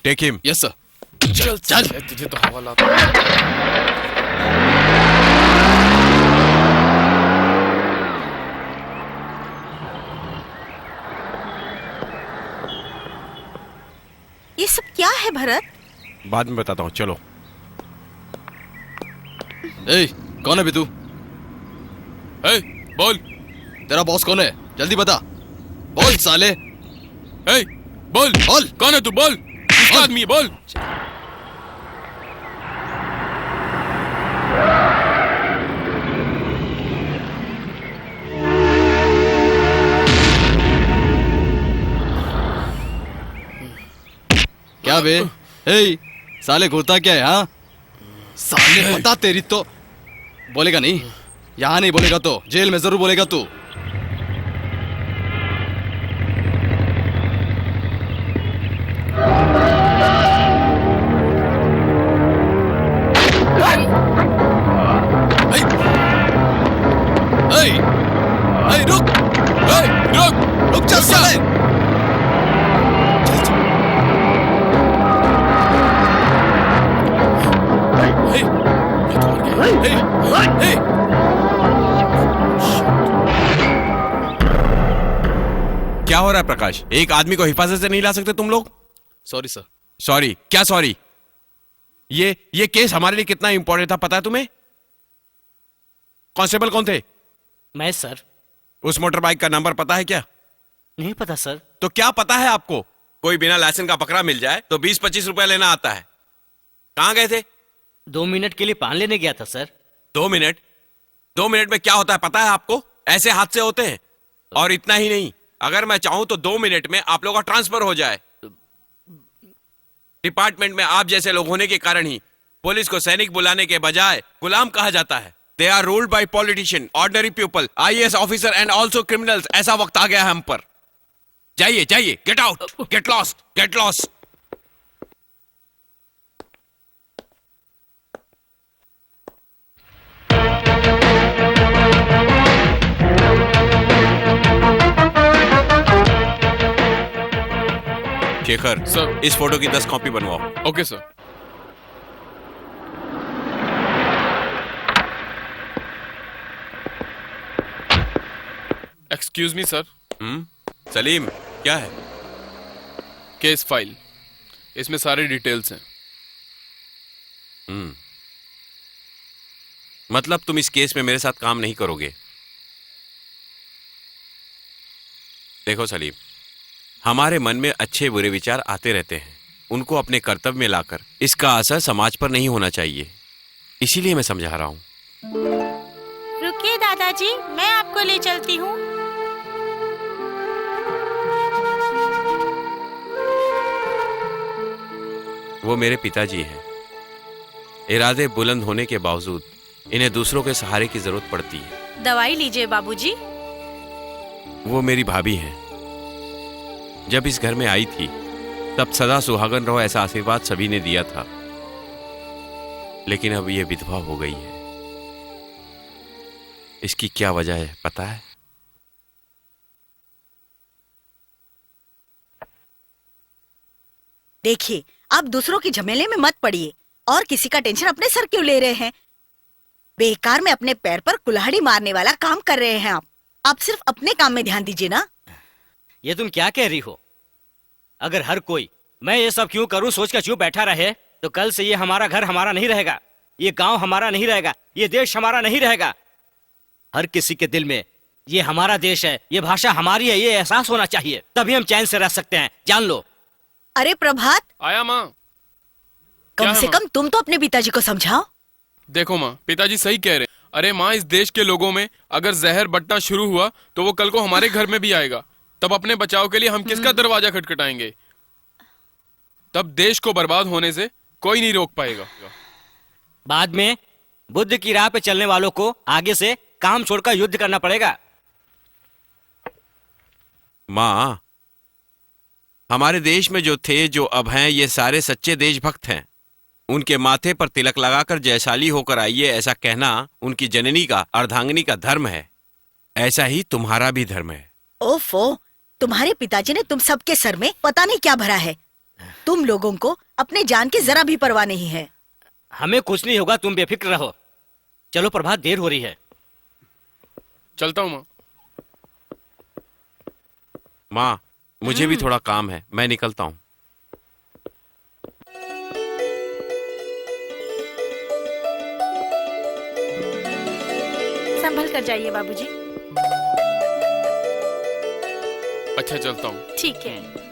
Take him. Yes sir. चल चल, तुझे तो हवा लाता हूँ। ये सब क्या है भरत? बाद में बताता हूँ, चलो। ए, कौन है बे तू? ए, बोल। तेरा बॉस कौन है? जल्दी बता। बोल साले। ए, बोल बोल, कौन है तू? बोल, किसका आदमी है? बोल। क्या बे? ए, साले घूरता क्या है? हाँ साले, पता तेरी तो। बोलेगा नहीं? यहाँ नहीं बोलेगा तो जेल में जरूर बोलेगा तू। रुक रुक रुक, चल साले। क्या हो रहा है प्रकाश? एक आदमी को हिफाजत से नहीं ला सकते तुम लोग? Sorry sir. सॉरी? क्या सॉरी? ये केस हमारे लिए कितना इंपॉर्टेंट था पता है तुम्हें? कांस्टेबल कौन थे? मैं सर। उस मोटर बाइक का नंबर पता है क्या? नहीं पता सर। तो क्या पता है आपको? कोई बिना लाइसेंस का पकड़ा मिल जाए तो 20-25 रुपए लेना आता है। कहां गए थे? 2 मिनट के लिए पान लेने गया था सर। 2 मिनट? 2 मिनट में क्या होता है पता है आपको? ऐसे हादसे होते हैं। और इतना ही नहीं, अगर मैं चाहूं तो 2 मिनट में आप लोगों का ट्रांसफर हो जाए। डिपार्टमेंट में आप जैसे लोग होने के कारण ही पुलिस को सैनिक बुलाने के बजाय गुलाम कहा जाता है। They are ruled by politician, ordinary people, IAS officer and also criminals. ऐसा वक्त आ गया है हम पर। जाइए जाइए, get out, get lost, get lost. Shekhar sir, इस फोटो की 10 कॉपी बनवाओ। Okay sir. Excuse me sir. Salim, क्या है? केस फाइल, इसमें सारी डिटेल्स हैं। मतलब तुम इस केस में मेरे साथ काम नहीं करोगे? देखो सलीम, हमारे मन में अच्छे बुरे विचार आते रहते हैं, उनको अपने कर्तव्य में लाकर इसका असर समाज पर नहीं होना चाहिए, इसीलिए मैं समझा रहा हूँ। रुकिए दादाजी, मैं आपको ले चलती हूँ। वो मेरे पिताजी हैं। इरादे बुलंद होने के बावजूद इन्हें दूसरों के सहारे की जरूरत पड़ती है। दवाई लीजिए बाबूजी। वो मेरी भाभी हैं। जब इस घर में आई थी तब सदा सुहागन रहो ऐसा आशीर्वाद सभी ने दिया था, लेकिन अब ये विधवा हो गई है। इसकी क्या वजह है पता है? देखिए, आप दूसरों के झमेले में मत पड़िए और किसी का टेंशन अपने सर क्यों ले रहे हैं? बेकार में अपने पैर पर कुल्हाड़ी मारने वाला काम कर रहे हैं आप सिर्फ अपने काम में ध्यान दीजिए ना। ये तुम क्या कह रही हो? अगर हर कोई मैं ये सब क्यों करूं सोच कर चुप बैठा रहे तो कल से ये हमारा घर हमारा नहीं रहेगा, ये गांव हमारा नहीं रहेगा, ये देश हमारा नहीं रहेगा। हर किसी के दिल में ये हमारा देश है, ये भाषा हमारी है, ये एहसास होना चाहिए, तभी हम चैन से रह सकते हैं, जान लो। अरे प्रभात, आया माँ। कम से कम तुम तो अपने पिताजी को समझाओ। देखो माँ, पिताजी सही कह रहे। अरे माँ, इस देश के लोगों में अगर जहर बंटना शुरू हुआ तो वो कल को हमारे घर में भी आएगा। तब अपने बचाव के लिए हम किसका दरवाजा खटखटाएंगे? तब देश को बर्बाद होने से कोई नहीं रोक पाएगा। बाद में बुद्ध की राह पे चलने वालों को आगे से काम छोड़कर युद्ध करना पड़ेगा। माँ, हमारे देश में जो थे, जो अब हैं, ये सारे सच्चे देशभक्त हैं। उनके माथे पर तिलक लगाकर जयशाली होकर आइए ऐसा कहना उनकी जननी का, अर्धांगिनी का धर्म है। ऐसा ही तुम्हारा भी धर्म है। ओफो, तुम्हारे पिताजी ने तुम सबके सर में पता नहीं क्या भरा है। तुम लोगों को अपने जान की जरा भी परवाह नहीं है। हमें कुछ नहीं होगा, तुम बेफिक्र रहो। चलो प्रभात, देर हो रही है। चलता हूँ माँ। माँ, मुझे भी थोड़ा काम है, मैं निकलता हूँ। संभल कर जाइए बाबूजी। अच्छा, चलता हूँ। ठीक है।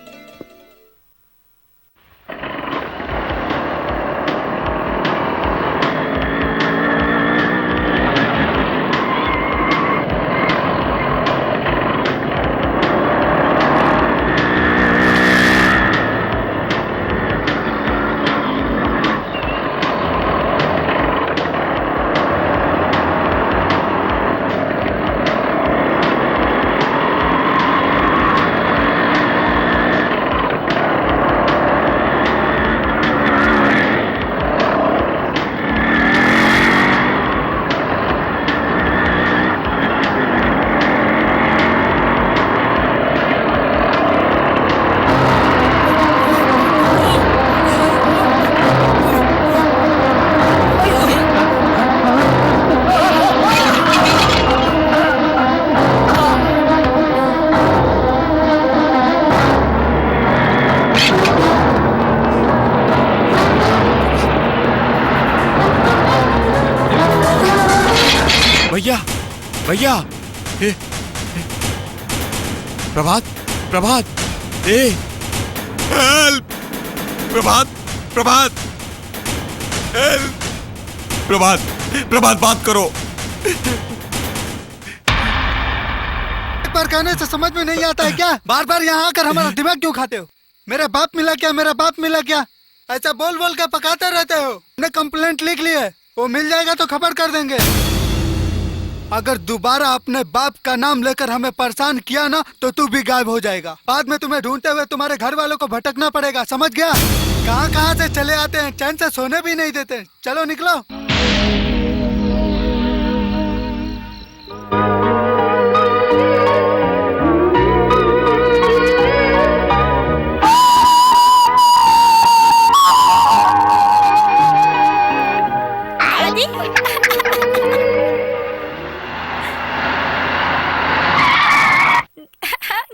भैया, प्रभात, प्रभात, हेल्प! प्रभात, प्रभात, हेल्प! प्रभात, प्रभात, बात करो। एक बार कहने से समझ में नहीं आता है क्या? बार बार यहाँ आकर हमारा दिमाग क्यों खाते हो? मेरा बाप मिला क्या, मेरा बाप मिला क्या, ऐसा बोल बोल कर पकाते रहते हो। मैंने कंप्लेंट लिख ली है, वो मिल जाएगा तो खबर कर देंगे। अगर दोबारा अपने बाप का नाम लेकर हमें परेशान किया ना तो तू भी गायब हो जाएगा। बाद में तुम्हें ढूंढते हुए तुम्हारे घर वालों को भटकना पड़ेगा, समझ गया? कहाँ कहाँ से चले आते हैं, चैन से सोने भी नहीं देते। चलो निकलो।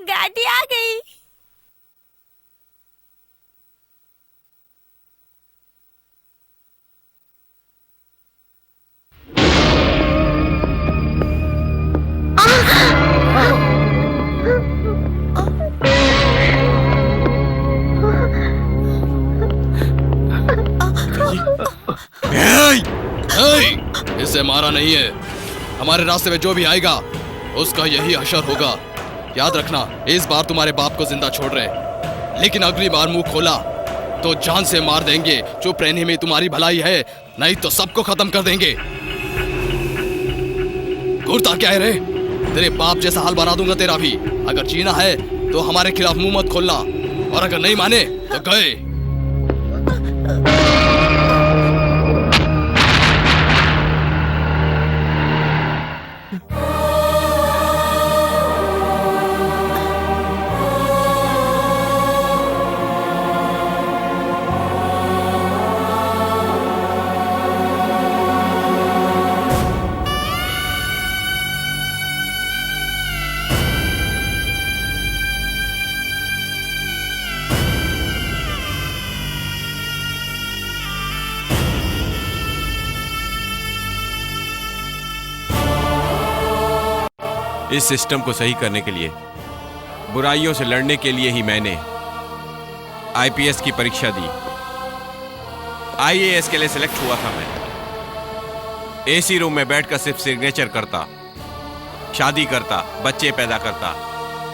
गाड़ी आ गई। से मारा नहीं है। हमारे रास्ते में जो भी आएगा उसका यही हशर होगा। याद रखना, इस बार तुम्हारे बाप को जिंदा छोड़ रहे, लेकिन अगली बार मुंह खोला तो जान से मार देंगे। चुप रहने में तुम्हारी भलाई है, नहीं तो सबको खत्म कर देंगे। घूरता क्या है रे? तेरे बाप जैसा हाल बना दूंगा तेरा भी। अगर जीना है तो हमारे खिलाफ मुंह मत खोलना, और अगर नहीं माने तो गए। इस सिस्टम को सही करने के लिए, बुराइयों से लड़ने के लिए ही मैंने आईपीएस की परीक्षा दी। आईएएस के लिए सिलेक्ट हुआ था मैं। एसी रूम में बैठकर सिर्फ सिग्नेचर करता, शादी करता, बच्चे पैदा करता,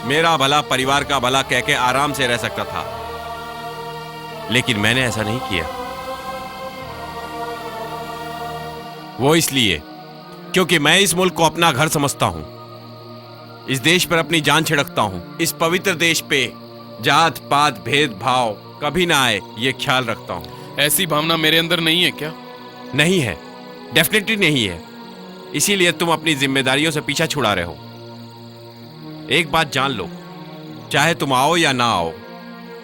मेरा भला परिवार का भला कह के आराम से रह सकता था। लेकिन मैंने ऐसा नहीं किया। वो इसलिए क्योंकि मैं इस मुल्क को अपना घर समझता हूं, इस देश पर अपनी जान छिड़कता हूं। इस पवित्र देश पे जात पात भेदभाव कभी ना आए, ये ख्याल रखता हूं। ऐसी भावना मेरे अंदर नहीं है क्या? नहीं है, डेफिनेटली नहीं है। इसीलिए तुम अपनी जिम्मेदारियों से पीछा छुड़ा रहे हो। एक बात जान लो, चाहे तुम आओ या ना आओ,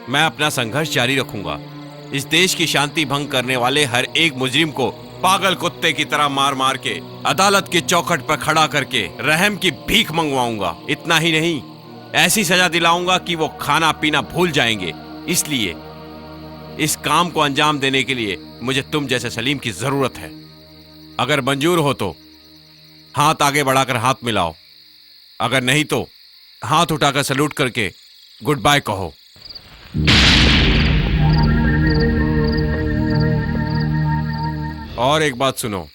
मैं अपना संघर्ष जारी रखूंगा। इस देश की शांति भंग करने वाले हर एक मुजरिम को पागल कुत्ते की तरह मार मार के अदालत की चौखट पर खड़ा करके रहम की भीख मंगवाऊंगा। इतना ही नहीं, ऐसी सजा दिलाऊंगा कि वो खाना पीना भूल जाएंगे। इसलिए इस काम को अंजाम देने के लिए मुझे तुम जैसे सलीम की जरूरत है। अगर मंजूर हो तो हाथ आगे बढ़ाकर हाथ मिलाओ, अगर नहीं तो हाथ उठाकर सैल्यूट करके गुड बाय कहो। और एक बात सुनो,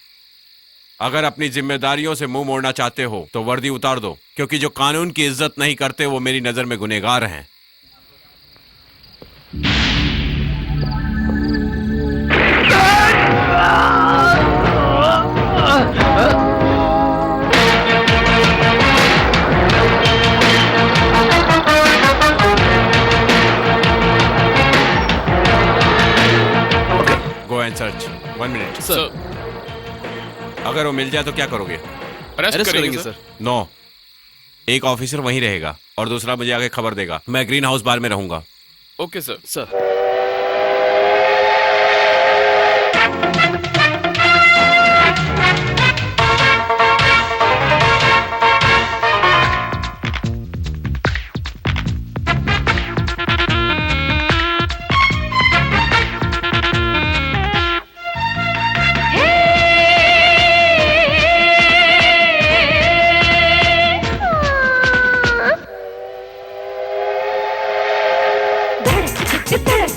अगर अपनी जिम्मेदारियों से मुंह मोड़ना चाहते हो तो वर्दी उतार दो, क्योंकि जो कानून की इज्जत नहीं करते वो मेरी नजर में गुनहगार हैं। Go and search. 1 minute sir. अगर वो मिल जाए तो क्या करोगे? अरेस्ट करेंगे सर। नो, एक ऑफिसर वहीं रहेगा और दूसरा मुझे आगे खबर देगा। मैं ग्रीन हाउस बार में रहूंगा। Okay sir. सर धड़क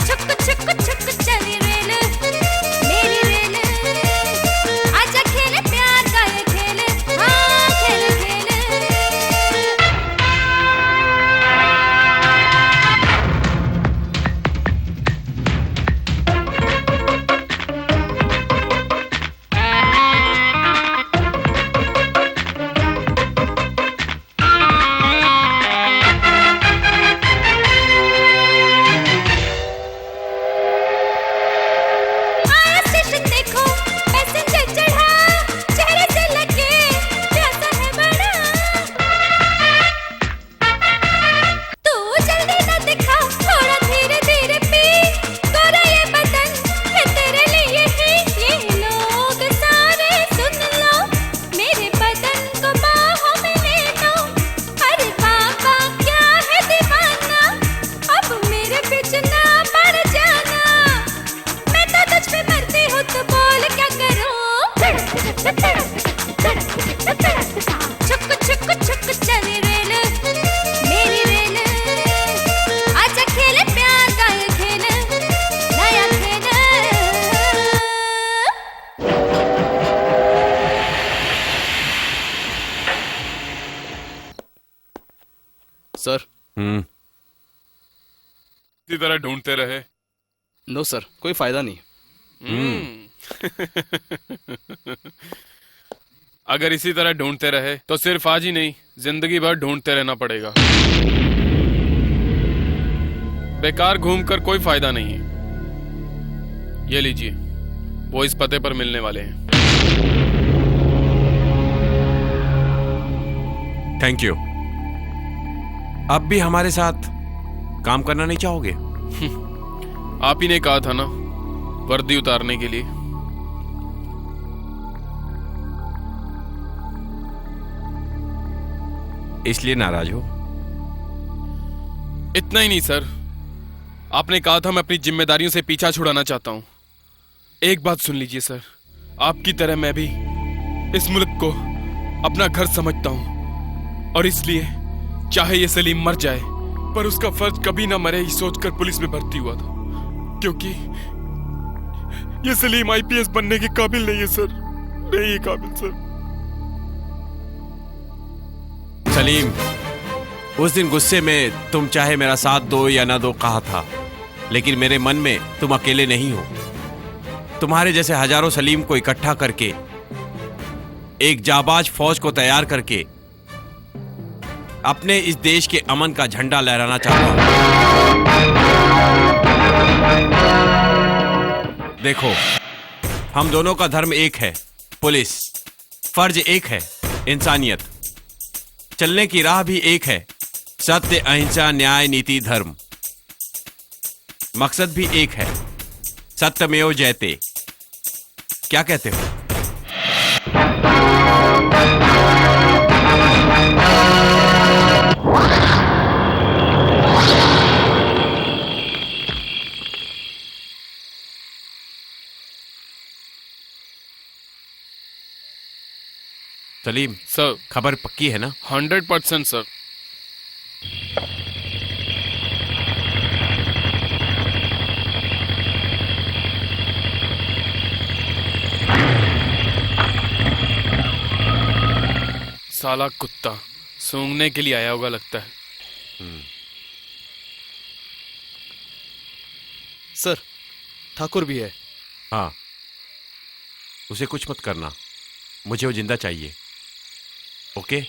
छुक छुक छुक चली रेल मेरी रेल आजा खेले प्यार का ये खेल हाँ खेल खेल आया स्टेशन देखो पैसेंजर चढ़ा चेहरे से लगे प्यासा है बड़ा तू जल्दी न दिखा थोड़ा धीरे धीरे पी गोरा ये बदन है तेरे लिए ही ये लोग सारे सुन लो मेरे बदन को बाहों में ले लो अरे बाबा क्या है दीवाना अब मेरे पीछे ना पड़ जाना मैं तो तुझ पे मरती हूँ तो बोल क्या करूँ छुक छुक छुक चली रेल मेरी रेल आजा खेले प्यार का ये खेल नया खेल सर इसी तरह ढूंढते रहे। नो सर, कोई फायदा नहीं। अगर इसी तरह ढूंढते रहे तो सिर्फ आज ही नहीं, जिंदगी भर ढूंढते रहना पड़ेगा। बेकार घूमकर कोई फायदा नहीं है। ये लीजिए, वो इस पते पर मिलने वाले हैं। Thank you. अब भी हमारे साथ काम करना नहीं चाहोगे? आप ही ने कहा था ना, वर्दी उतारने के लिए। इसलिए नाराज हो? इतना ही नहीं सर, आपने कहा था मैं अपनी जिम्मेदारियों से पीछा छुड़ाना चाहता हूं। एक बात सुन लीजिए सर, आपकी तरह मैं भी इस मुल्क को अपना घर समझता हूं और इसलिए चाहे ये सलीम मर जाए पर उसका फर्ज कभी ना मरे, ये सोचकर पुलिस में भर्ती हुआ था। क्योंकि ये सलीम आईपीएस बनने के काबिल नहीं है सर, नहीं है काबिल सर। सलीम, उस दिन गुस्से में तुम चाहे मेरा साथ दो या ना दो कहा था, लेकिन मेरे मन में तुम अकेले नहीं हो। तुम्हारे जैसे हजारों सलीम को इकट्ठा करके एक जाबाज फौज को तैयार करके अपने इस देश के अमन का झंडा लहराना चाहता हूं। देखो, हम दोनों का धर्म एक है, पुलिस। फर्ज एक है, इंसानियत। चलने की राह भी एक है, सत्य, अहिंसा, न्याय, नीति, धर्म। मकसद भी एक है, सत्यमेव जयते। क्या कहते हो? सलीम सर, खबर पक्की है ना? 100% सर। साला कुत्ता सूंघने के लिए आया होगा लगता है। सर, ठाकुर भी है। हाँ, उसे कुछ मत करना, मुझे वो जिंदा चाहिए। ओके?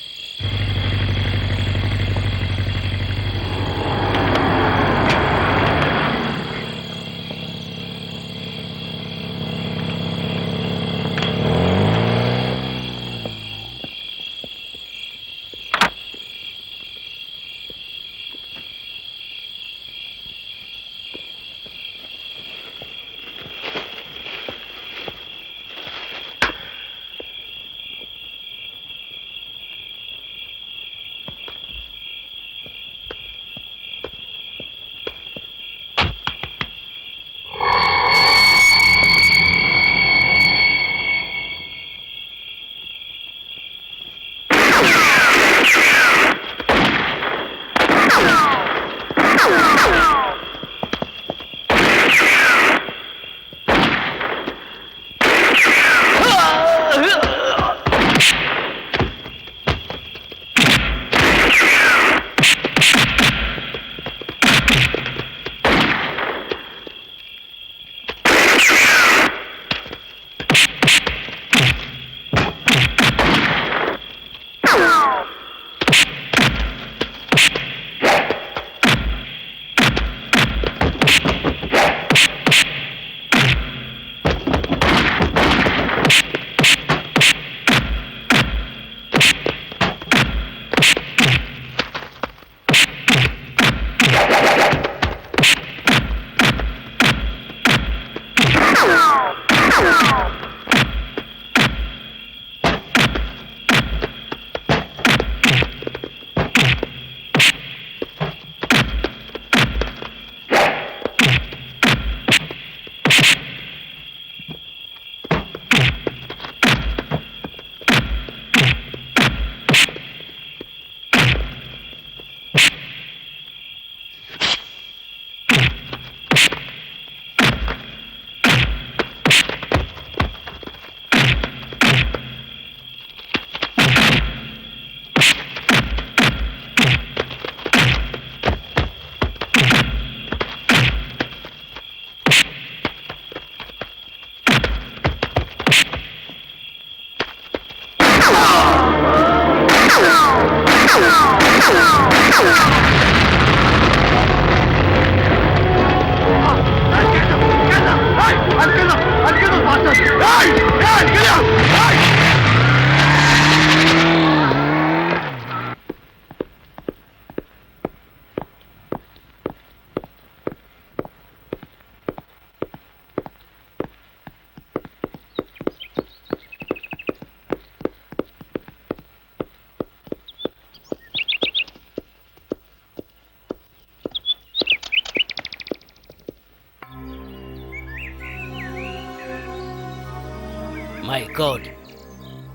माय गॉड,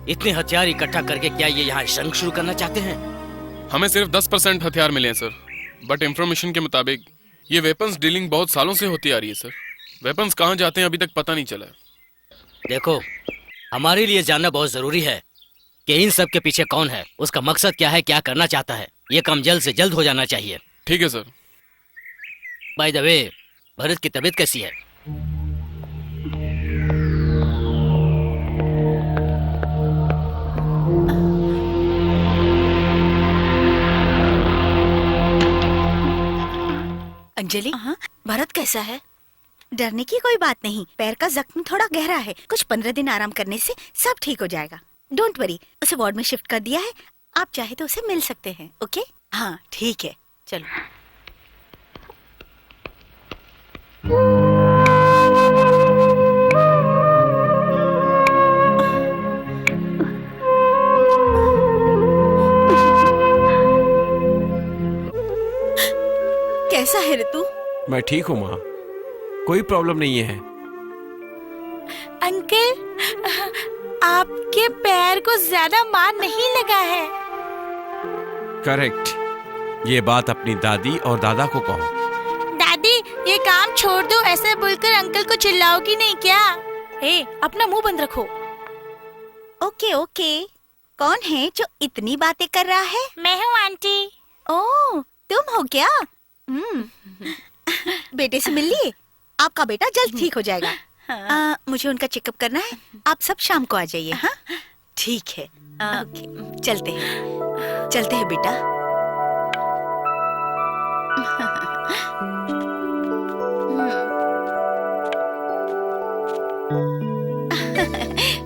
इतने हथियार इकट्ठा करके क्या ये यहाँ जंग शुरू करना चाहते हैं? हमें सिर्फ 10% हथियार मिले हैं सर, बट इंफॉर्मेशन के मुताबिक ये वेपन्स डीलिंग बहुत सालों से होती आ रही है सर। वेपन्स कहाँ जाते हैं अभी तक पता नहीं चला है। देखो, हमारे लिए जानना बहुत जरूरी है कि इन सब के पीछे कौन है, उसका मकसद क्या है, क्या करना चाहता है। ये काम जल्द से जल्द हो जाना चाहिए। ठीक है sir. By the way, Bharat की तबीयत कैसी है? अंजलि, भरत कैसा है? डरने की कोई बात नहीं, पैर का जख्म थोड़ा गहरा है, कुछ 15 दिन आराम करने से सब ठीक हो जाएगा। डोंट वरी, उसे वार्ड में शिफ्ट कर दिया है, आप चाहे तो उसे मिल सकते हैं। ओके? हाँ ठीक है, चलो। कैसा है ऋतु? मैं ठीक हूँ माँ, कोई प्रॉब्लम नहीं है। अंकल, आपके पैर को ज्यादा मार नहीं लगा है। करेक्ट, ये बात अपनी दादी और दादा को कहो। दादी, ये काम छोड़ दो, ऐसे बोलकर अंकल को चिल्लाओगी नहीं क्या? हे, अपना मुंह बंद रखो। ओके ओके, कौन है जो इतनी बातें कर रहा है? मैं हूँ आंटी। ओह, तुम हो क्या? बेटे से मिल लिए? आपका बेटा जल्द ठीक हो जाएगा। मुझे उनका चेकअप करना है, आप सब शाम को आ जाइए। हाँ ठीक है, ओके, चलते हैं बेटा।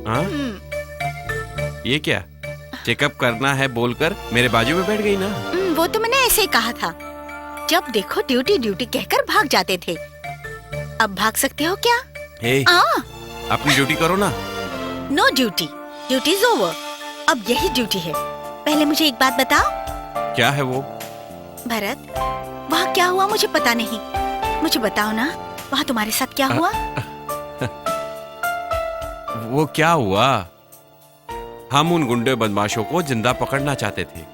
हाँ? ये क्या चेकअप करना है बोलकर मेरे बाजू में बैठ गई ना? वो तो मैंने ऐसे ही कहा था, जब देखो ड्यूटी ड्यूटी कहकर भाग जाते थे। अब भाग सकते हो क्या? अपनी ड्यूटी करो ना। No duty, duty is over. अब यही ड्यूटी है। पहले मुझे एक बात बताओ। क्या है वो? भरत, वहाँ क्या हुआ मुझे पता नहीं, मुझे बताओ ना, वहाँ तुम्हारे साथ क्या हुआ? वो क्या हुआ? हम उन गुंडे बदमाशों को जिंदा पकड़ना चाहते थे,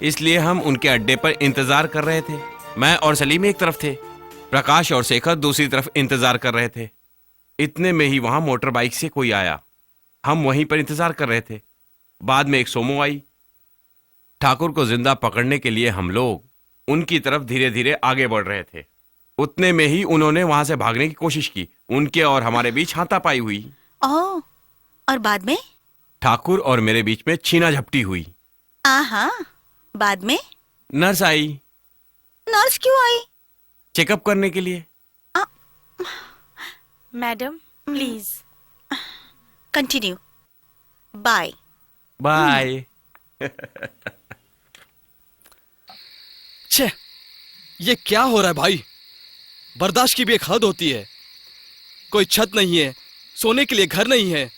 इसलिए हम उनके अड्डे पर इंतजार कर रहे थे। मैं और सलीम एक तरफ थे, प्रकाश और शेखर दूसरी तरफ इंतजार कर रहे थे। इतने में ही वहां मोटर बाइक से कोई आया, हम वहीं पर इंतजार कर रहे थे। बाद में एक सोमो आई। ठाकुर को जिंदा पकड़ने के लिए हम लोग उनकी तरफ धीरे धीरे आगे बढ़ रहे थे। उतने में ही उन्होंने वहां से भागने की कोशिश की। उनके और हमारे बीच हाथापाई हुई। ओह, और बाद में? ठाकुर और मेरे बीच में छीना झपटी हुई। आहा, बाद में? नर्स आई। नर्स क्यों आई? चेकअप करने के लिए। Madam please continue. Bye bye. छे, ये क्या हो रहा है भाई? बर्दाश्त की भी एक हद होती है। कोई छत नहीं है, सोने के लिए घर नहीं है।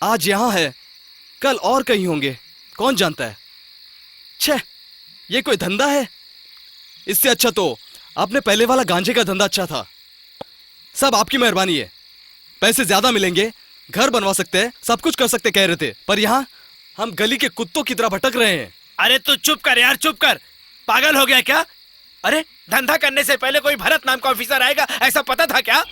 आज यहां है, कल और कहीं होंगे, कौन जानता है। छे, ये कोई धंधा है? इससे अच्छा तो आपने पहले वाला गांजे का धंधा अच्छा था। सब आपकी मेहरबानी है, पैसे ज्यादा मिलेंगे, घर बनवा सकते हैं, सब कुछ कर सकते कह रहे थे, पर यहाँ हम गली के कुत्तों की तरह भटक रहे हैं। अरे तू चुप कर यार, चुप कर। पागल हो गया क्या? अरे धंधा करने से पहले कोई भरत नाम का ऑफिसर आएगा, ऐसा पता था क्या?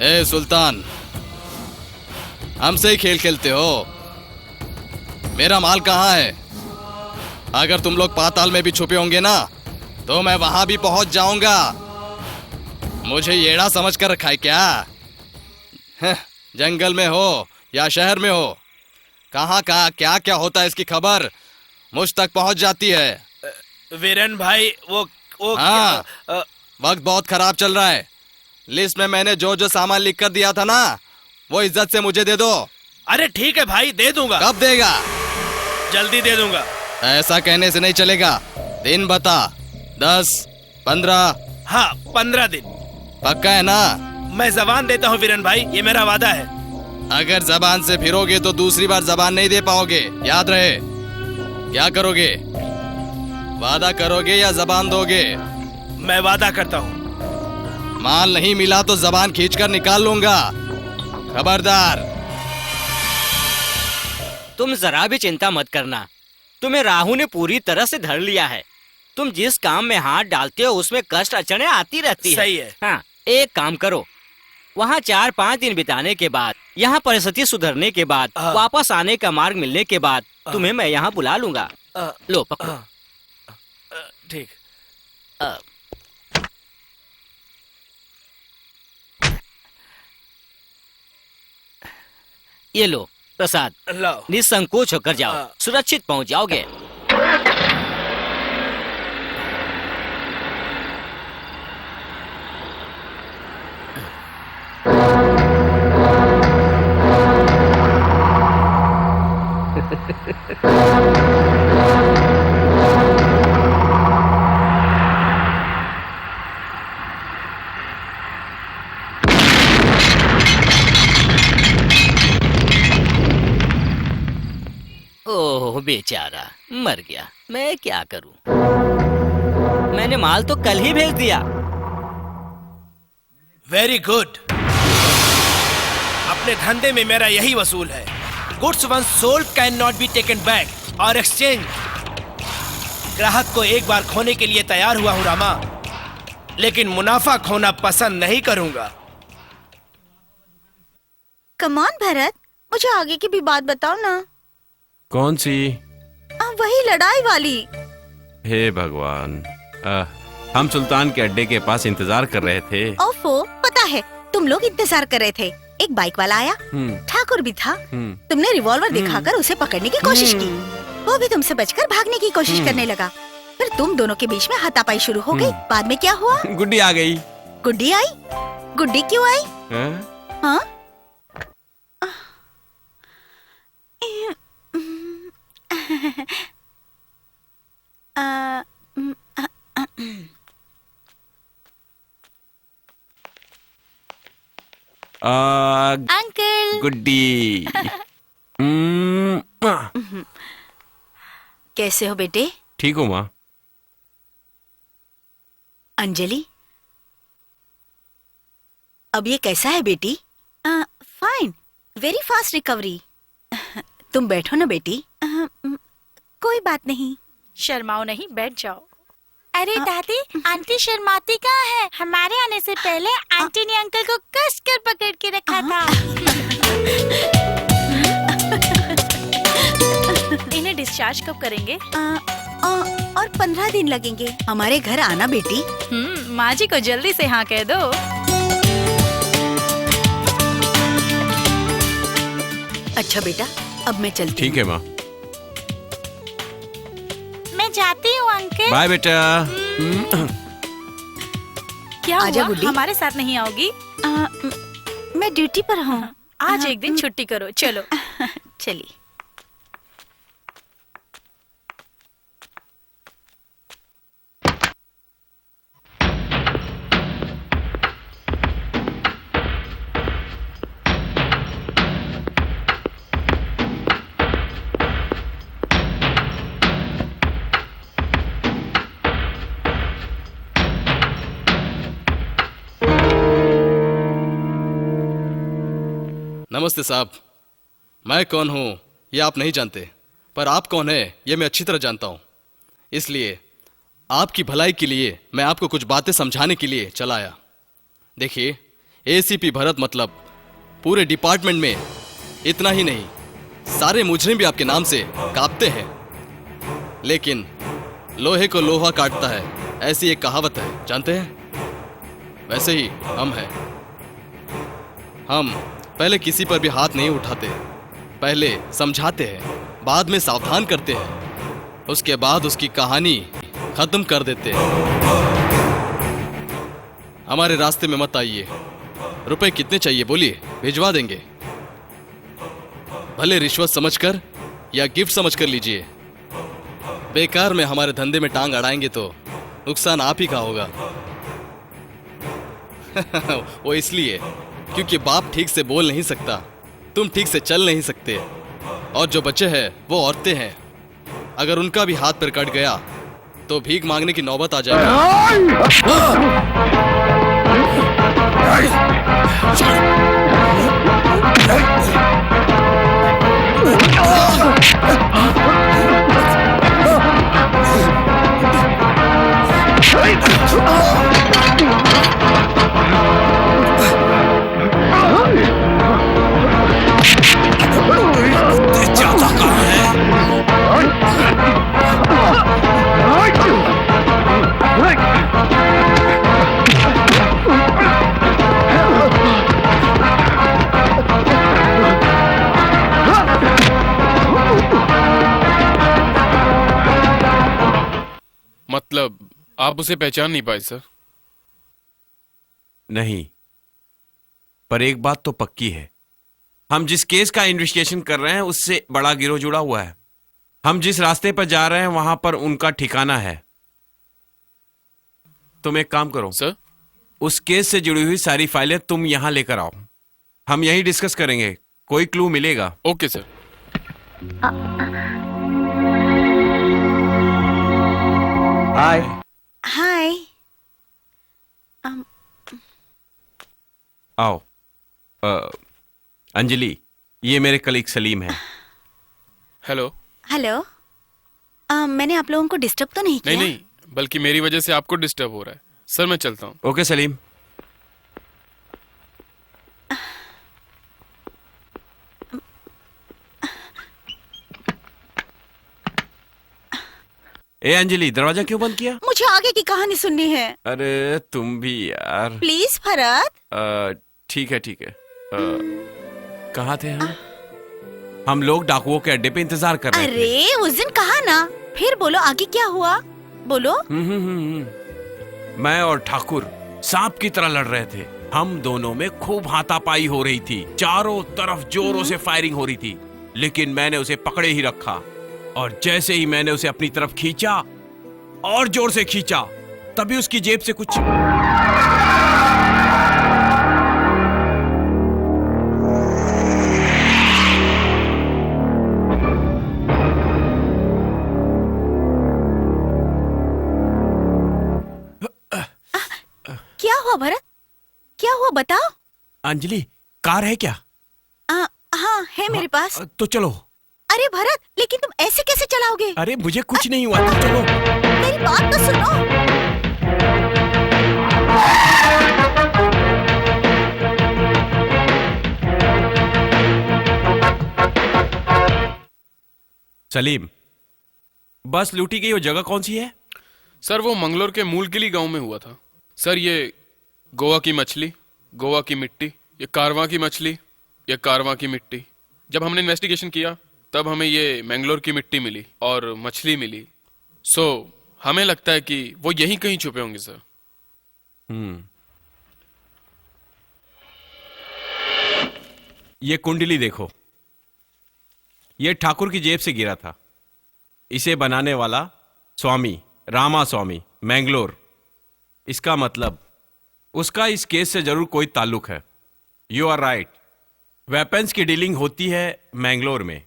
ए सुल्तान, हमसे ही खेल खेलते हो? मेरा माल कहाँ है? अगर तुम लोग पाताल में भी छुपे होंगे ना, तो मैं वहां भी पहुंच जाऊंगा। मुझे येड़ा समझ कर रखा है क्या? जंगल में हो या शहर में हो, कहाँ का क्या क्या होता है इसकी खबर मुझ तक पहुंच जाती है। वीरेन भाई, वो हाँ, क्या, वक्त बहुत खराब चल रहा है। लिस्ट में मैंने जो जो सामान लिख कर दिया था ना, वो इज्जत से मुझे दे दो। अरे ठीक है भाई, दे दूंगा। कब देगा? जल्दी दे दूंगा। ऐसा कहने से नहीं चलेगा, दिन बता। 10, 15? हाँ, 15 दिन। पक्का है ना? मैं जबान देता हूँ वीरन भाई, ये मेरा वादा है। अगर जबान से फिरोगे तो दूसरी बार जबान नहीं दे पाओगे, याद रहे। क्या करोगे? वादा करोगे या जबान दोगे? मैं वादा करता हूँ। माल नहीं मिला तो जबान खींचकर निकाल लूंगा, खबरदार। तुम जरा भी चिंता मत करना, तुम्हें राहु ने पूरी तरह से धर लिया है। तुम जिस काम में हाथ डालते हो उसमें कष्ट अड़चनें आती रहती है। सही है। हाँ, एक काम करो, वहाँ 4-5 दिन बिताने के बाद, यहाँ परिस्थिति सुधरने के बाद, वापस आने का मार्ग मिलने के बाद तुम्हें मैं यहाँ बुला लूंगा। लो पकड़ो। ठीक। ये लो प्रसाद, लाओ। निसंकोच होकर जाओ, सुरक्षित पहुँच जाओगे। ओह बेचारा मर गया, मैं क्या करूं? मैंने माल तो कल ही भेज दिया। Very good. अपने धंधे में मेरा यही वसूल है। Goods once sold cannot be taken back और एक्सचेंज। ग्राहक को एक बार खोने के लिए तैयार हुआ हूं रामा, लेकिन मुनाफा खोना पसंद नहीं करूंगा। कमान भरत, मुझे आगे की भी बात बताओ ना। कौन सी? वही लड़ाई वाली। हे भगवान, हम सुल्तान के अड्डे के पास इंतजार कर रहे थे। ओफो, पता है तुम लोग इंतजार कर रहे थे। एक बाइक वाला आया, ठाकुर भी था। तुमने रिवॉल्वर दिखाकर उसे पकड़ने की कोशिश की, वो भी तुमसे बचकर भागने की कोशिश करने लगा। फिर तुम दोनों के बीच में हाथापाई शुरू हो गई। बाद में क्या हुआ? गुड्डी आ गई। गुड्डी आई? गुड्डी क्यों आई? हाँ? अंकल। गुड्डी। कैसे हो बेटे? ठीक हो माँ? अंजलि, अब ये कैसा है बेटी? Fine, very fast recovery. तुम बैठो ना बेटी। कोई बात नहीं। शर्माओ नहीं, बैठ जाओ। अरे दादी, आंटी शर्माती कहाँ है? हमारे आने से पहले आंटी ने अंकल को कस कर पकड़ के रखा था। इन्हें डिस्चार्ज कब करेंगे? और 15 दिन लगेंगे। हमारे घर आना बेटी। माँ जी को जल्दी से हाँ कह दो। अच्छा बेटा, अब मैं चलती ठीक है माँ। मैं जाती हूँ अंकल। बाय बेटा। क्या आजा हुआ? गुड्डी। हमारे साथ नहीं आओगी? मैं ड्यूटी पर हूँ। आज एक दिन छुट्टी करो, चलो। चलिए। नमस्ते साहब, मैं कौन हूँ ये आप नहीं जानते, पर आप कौन है ये मैं अच्छी तरह जानता हूँ। इसलिए आपकी भलाई के लिए मैं आपको कुछ बातें समझाने के लिए चला आया। देखिए, एसीपी भरत मतलब पूरे डिपार्टमेंट में इतना ही नहीं, सारे मुजरिम भी आपके नाम से कांपते हैं। लेकिन लोहे को लोहा काटता है, ऐसी एक कहावत है, जानते हैं? वैसे ही हम हैं। हम पहले किसी पर भी हाथ नहीं उठाते, पहले समझाते हैं, बाद में सावधान करते हैं, उसके बाद उसकी कहानी खत्म कर देते हैं। हमारे रास्ते में मत आइए। रुपए कितने चाहिए बोलिए, भिजवा देंगे। भले रिश्वत समझकर या गिफ्ट समझकर लीजिए। बेकार में हमारे धंधे में टांग अड़ाएंगे तो नुकसान आप ही का होगा। वो इसलिए क्योंकि बाप ठीक से बोल नहीं सकता, तुम ठीक से चल नहीं सकते, और जो बच्चे हैं वो औरतें हैं। अगर उनका भी हाथ पैर कट गया तो भीख मांगने की नौबत आ मतलब आप उसे पहचान नहीं पाए सर? नहीं, पर एक बात तो पक्की है, हम जिस केस का इन्वेस्टिगेशन कर रहे हैं उससे बड़ा गिरोह जुड़ा हुआ है। हम जिस रास्ते पर जा रहे हैं वहां पर उनका ठिकाना है। तुम एक काम करो सर, उस केस से जुड़ी हुई सारी फाइलें तुम यहां लेकर आओ, हम यही डिस्कस करेंगे, कोई क्लू मिलेगा। Okay sir. हाय। हाय। आओ। अंजलि, ये मेरे कलीग सलीम है। हेलो। हेलो। मैंने आप लोगों को डिस्टर्ब तो नहीं किया? नहीं, बल्कि मेरी वजह से आपको डिस्टर्ब हो रहा है। सर मैं चलता हूँ। ओके सलीम। ए अंजलि, दरवाजा क्यों बंद किया? मुझे आगे की कहानी सुननी है। अरे तुम भी यार। प्लीज भरत। ठीक है ठीक है। कहाँ थे हम? हम लोग डाकुओं के अड्डे पे इंतजार कर रहे थे। अरे उस दिन कहा ना, फिर बोलो आगे क्या हुआ, बोलो। मैं और ठाकुर सांप की तरह लड़ रहे थे। हम दोनों में खूब हाथापाई हो रही थी, चारों तरफ जोरों से फायरिंग हो रही थी, लेकिन मैंने उसे पकड़े ही रखा, और जैसे ही मैंने उसे अपनी तरफ खींचा और जोर से खींचा, तभी उसकी जेब से कुछ क्या हुआ भरत, क्या हुआ बताओ। अंजलि, कार है क्या? हाँ है मेरे पास। तो चलो। अरे भरत, लेकिन तुम ऐसे कैसे चलाओगे? अरे मुझे कुछ नहीं हुआ, तो चलो। मेरी बात तो सुनो। सलीम, बस लूटी गई वो जगह कौन सी है? सर वो मंगलोर के मूलगिली गांव में हुआ था। सर ये गोवा की मछली, गोवा की मिट्टी, ये कारवां की मछली, ये कारवां की मिट्टी। जब हमने इन्वेस्टिगेशन किया तब हमें ये मैंगलोर की मिट्टी मिली और मछली मिली। सो हमें लगता है कि वो यहीं कहीं छुपे होंगे सर। ये कुंडली देखो, ये ठाकुर की जेब से गिरा था। इसे बनाने वाला स्वामी रामा स्वामी, मैंगलोर। इसका मतलब उसका इस केस से जरूर कोई ताल्लुक है। यू आर राइट, वेपन्स की डीलिंग होती है मैंगलोर में।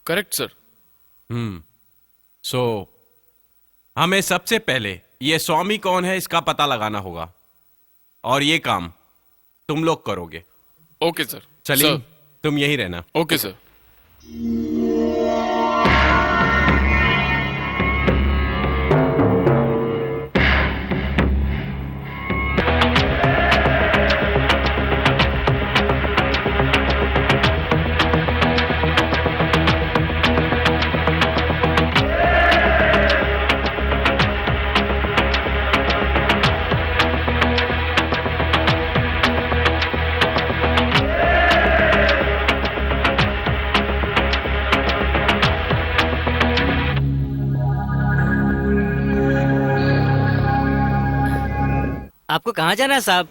Correct sir. सो हमें सबसे पहले ये स्वामी कौन है इसका पता लगाना होगा, और ये काम तुम लोग करोगे। Okay sir. सलीम, तुम यहीं रहना। Okay sir. आपको कहाँ जाना है साहब?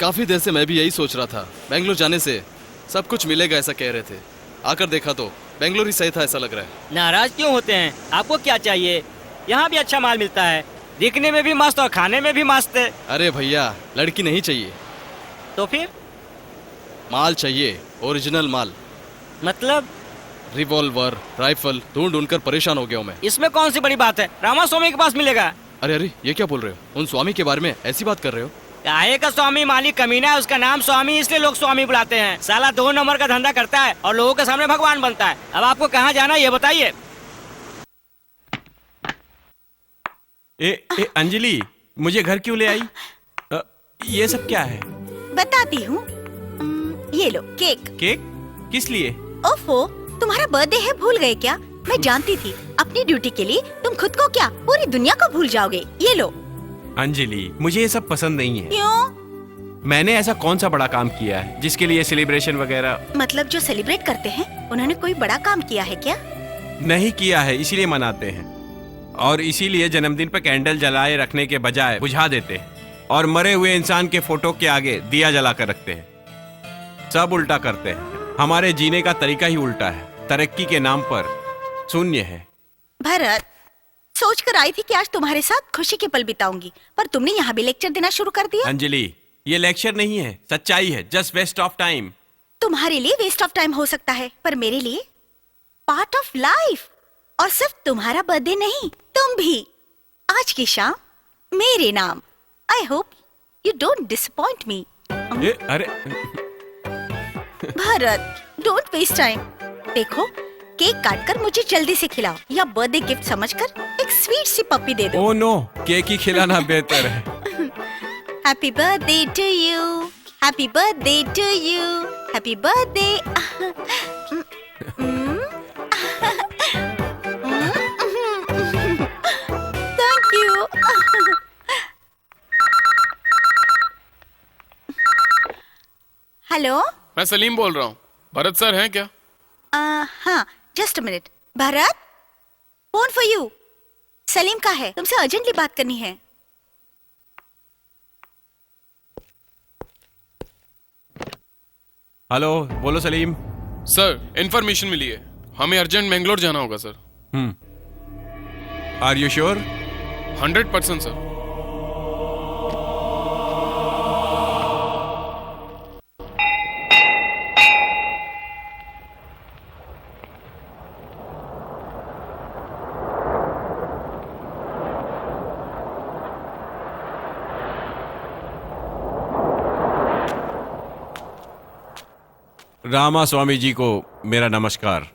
काफी देर से मैं भी यही सोच रहा था। बेंगलोर जाने से सब कुछ मिलेगा ऐसा कह रहे थे, आकर देखा तो बेंगलोर ही सही था ऐसा लग रहा है। नाराज क्यों होते हैं? आपको क्या चाहिए? यहाँ भी अच्छा माल मिलता है। दिखने में भी मस्त और खाने में भी मस्त है। अरे भैया, लड़की नहीं चाहिए, तो फिर माल चाहिए, ओरिजिनल माल। मतलब रिवॉल्वर, राइफल ढूंढ ढूंढ कर परेशान हो गया हूँ मैं। इसमें कौन सी बड़ी बात है, रामास्वामी के पास मिलेगा। अरे अरे, ये क्या बोल रहे हो? उन स्वामी के बारे में ऐसी बात कर रहे हो? काहे का स्वामी? मालिक कमीना है, उसका नाम स्वामी इसलिए लोग स्वामी बुलाते हैं। साला 2 नंबर का धंधा करता है और लोगों के सामने भगवान बनता है। अब आपको कहाँ जाना है ये बताइए। ए अंजलि, मुझे घर क्यों ले आई? ये सब क्या है? बताती हूँ। ये लो केक। केक? किस लिए? ओफो, तुम्हारा बर्थडे है, भूल गए क्या? मैं जानती थी अपनी ड्यूटी के लिए तुम खुद को क्या पूरी दुनिया को भूल जाओगे। ये लो। अंजलि, मुझे ये सब पसंद नहीं है। क्यों? मैंने ऐसा कौन सा बड़ा काम किया है जिसके लिए सेलिब्रेशन वगैरह? मतलब जो सेलिब्रेट करते हैं उन्होंने कोई बड़ा काम किया है क्या? नहीं किया है, इसीलिए मनाते हैं। और इसीलिए जन्मदिन पर कैंडल जलाए रखने के बजाय बुझा देते हैं और मरे हुए इंसान के फोटो के आगे दिया जला कर रखते हैं। सब उल्टा करते हैं। हमारे जीने का तरीका ही उल्टा है। तरक्की के नाम पर शून्य है। भरत, सोच कर आई थी कि आज तुम्हारे साथ खुशी के पल बिताऊंगी, पर तुमने यहाँ भी लेक्चर देना शुरू कर दिया। अंजलि, ये लेक्चर नहीं है, सच्चाई है। Just waste of time. तुम्हारे लिए वेस्ट ऑफ टाइम हो सकता है, पर मेरे लिए पार्ट ऑफ लाइफ। और सिर्फ तुम्हारा बर्थडे नहीं, तुम भी आज की शाम मेरे नाम। I hope you don't disappoint मी। अरे भरत, डोंट वेस्ट टाइम। देखो, केक काटकर मुझे जल्दी से खिलाओ या बर्थडे गिफ्ट समझकर एक स्वीट सी पप्पी दे दो। ओह नो, केक ही खिलाना बेहतर है। Happy birthday to you, happy birthday to you, happy birthday. Thank you. Hello, मैं सलीम बोल रहा हूँ। भरत सर हैं क्या? हाँ, just a minute. Bharat, phone for you. Salim का है, तुमसे अर्जेंटली बात करनी है। हेलो, बोलो सलीम। सर, इन्फॉर्मेशन मिली है, हमें अर्जेंट मैंगलोर जाना होगा sir. Are you sure? 100% sir. Rama Swami ji को मेरा नमस्कार।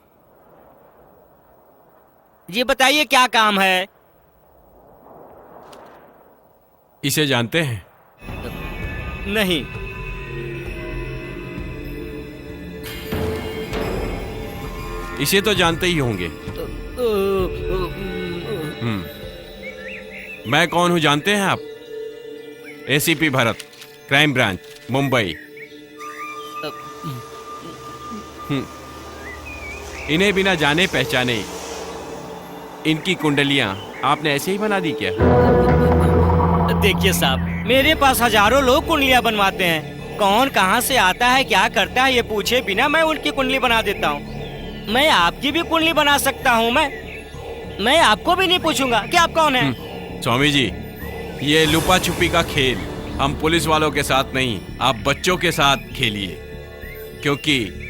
ये बताइए क्या काम है? इसे जानते हैं? नहीं। इसे तो जानते ही होंगे। मैं कौन हूं जानते हैं आप? ACP Bharat, crime branch, Mumbai. इन्हें बिना जाने पहचाने इनकी कुंडलियां आपने ऐसे ही बना दी क्या? देखिए साहब, मेरे पास हजारों लोग कुंडलियां बनवाते हैं। कौन कहां से आता है, क्या करता है, ये पूछे बिना मैं उनकी कुंडली बना देता हूँ। मैं आपकी भी कुंडली बना सकता हूँ। मैं आपको भी नहीं पूछूंगा कि आप कौन हैं। स्वामी जी, ये लुपा छुपी का खेल हम पुलिस वालों के साथ नहीं, आप बच्चों के साथ खेलिए। क्योंकि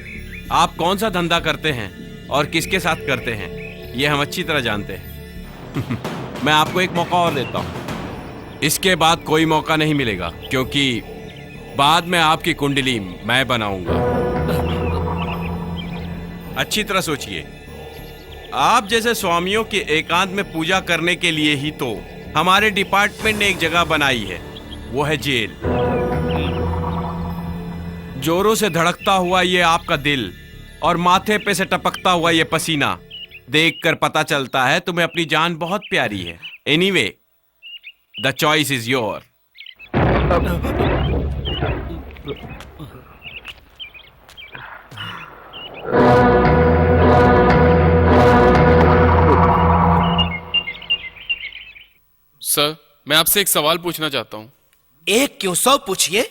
आप कौन सा धंधा करते हैं और किसके साथ करते हैं, ये हम अच्छी तरह जानते हैं। मैं आपको एक मौका और देता हूं। इसके बाद कोई मौका नहीं मिलेगा, क्योंकि बाद में आपकी कुंडली मैं बनाऊंगा। अच्छी तरह सोचिए। आप जैसे स्वामियों के एकांत में पूजा करने के लिए ही तो हमारे डिपार्टमेंट ने एक जगह बनाई है, वो है जेल। जोरों से धड़कता हुआ ये आपका दिल और माथे पे से टपकता हुआ ये पसीना देखकर पता चलता है तुम्हें अपनी जान बहुत प्यारी है। Anyway, the choice is your. Sir, मैं आपसे एक सवाल पूछना चाहता हूँ। एक क्यों 100 पूछिए।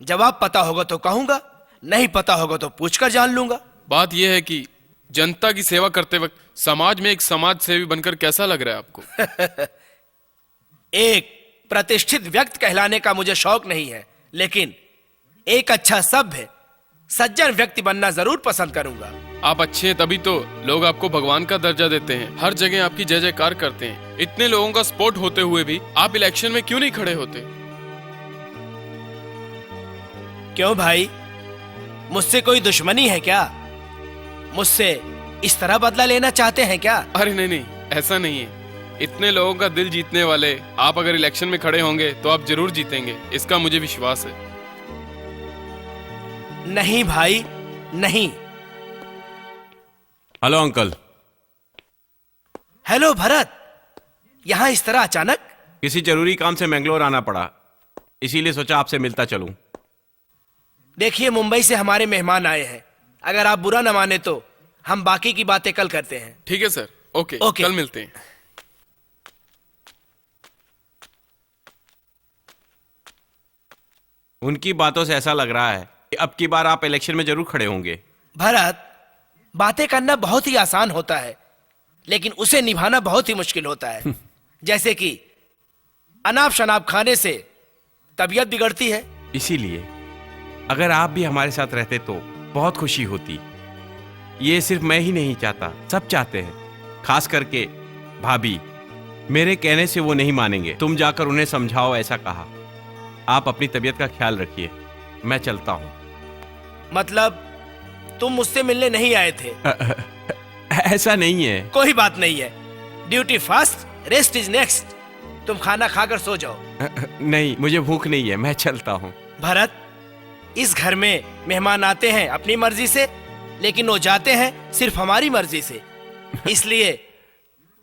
जवाब पता होगा तो कहूंगा, नहीं पता होगा तो पूछकर जान लूंगा। बात यह है कि जनता की सेवा करते वक्त समाज में एक समाज सेवी बनकर कैसा लग रहा है आपको? एक प्रतिष्ठित व्यक्ति कहलाने का मुझे शौक नहीं है, लेकिन एक अच्छा सभ्य सज्जन व्यक्ति बनना जरूर पसंद करूंगा। आप अच्छे हैं तभी तो लोग आपको भगवान का दर्जा देते हैं, हर जगह आपकी जय जयकार करते हैं। इतने लोगों का सपोर्ट होते हुए भी आप इलेक्शन में क्यों नहीं खड़े होते? क्यों भाई, मुझसे कोई दुश्मनी है क्या? मुझसे इस तरह बदला लेना चाहते हैं क्या? अरे नहीं, ऐसा नहीं है। इतने लोगों का दिल जीतने वाले आप अगर इलेक्शन में खड़े होंगे तो आप जरूर जीतेंगे, इसका मुझे विश्वास है। नहीं भाई, नहीं। Hello uncle. हेलो भरत, यहाँ इस तरह अचानक? किसी जरूरी काम से मैंगलोर आना पड़ा, इसीलिए सोचा आपसे मिलता चलूं। देखिए, मुंबई से हमारे मेहमान आए हैं, अगर आप बुरा न माने तो हम बाकी की बातें कल करते हैं। ठीक है सर, ओके, कल मिलते हैं। उनकी बातों से ऐसा लग रहा है कि अब की बार आप इलेक्शन में जरूर खड़े होंगे। भरत, बातें करना बहुत ही आसान होता है, लेकिन उसे निभाना बहुत ही मुश्किल होता है। जैसे कि अनाप शनाप खाने से तबीयत बिगड़ती है। इसीलिए अगर आप भी हमारे साथ रहते तो बहुत खुशी होती। ये सिर्फ मैं ही नहीं चाहता, सब चाहते हैं, खास करके भाभी। मेरे कहने से वो नहीं मानेंगे, तुम जाकर उन्हें समझाओ, ऐसा कहा। आप अपनी तबीयत का ख्याल रखिए, मैं चलता हूं। मतलब तुम मुझसे मिलने नहीं आए थे? ऐसा नहीं है। कोई बात नहीं है, duty first, rest is next. तुम खाना खाकर सो जाओ। नहीं, मुझे भूख नहीं है, मैं चलता हूं। भरत, इस घर में मेहमान आते हैं अपनी मर्जी से, लेकिन वो जाते हैं सिर्फ हमारी मर्जी से। इसलिए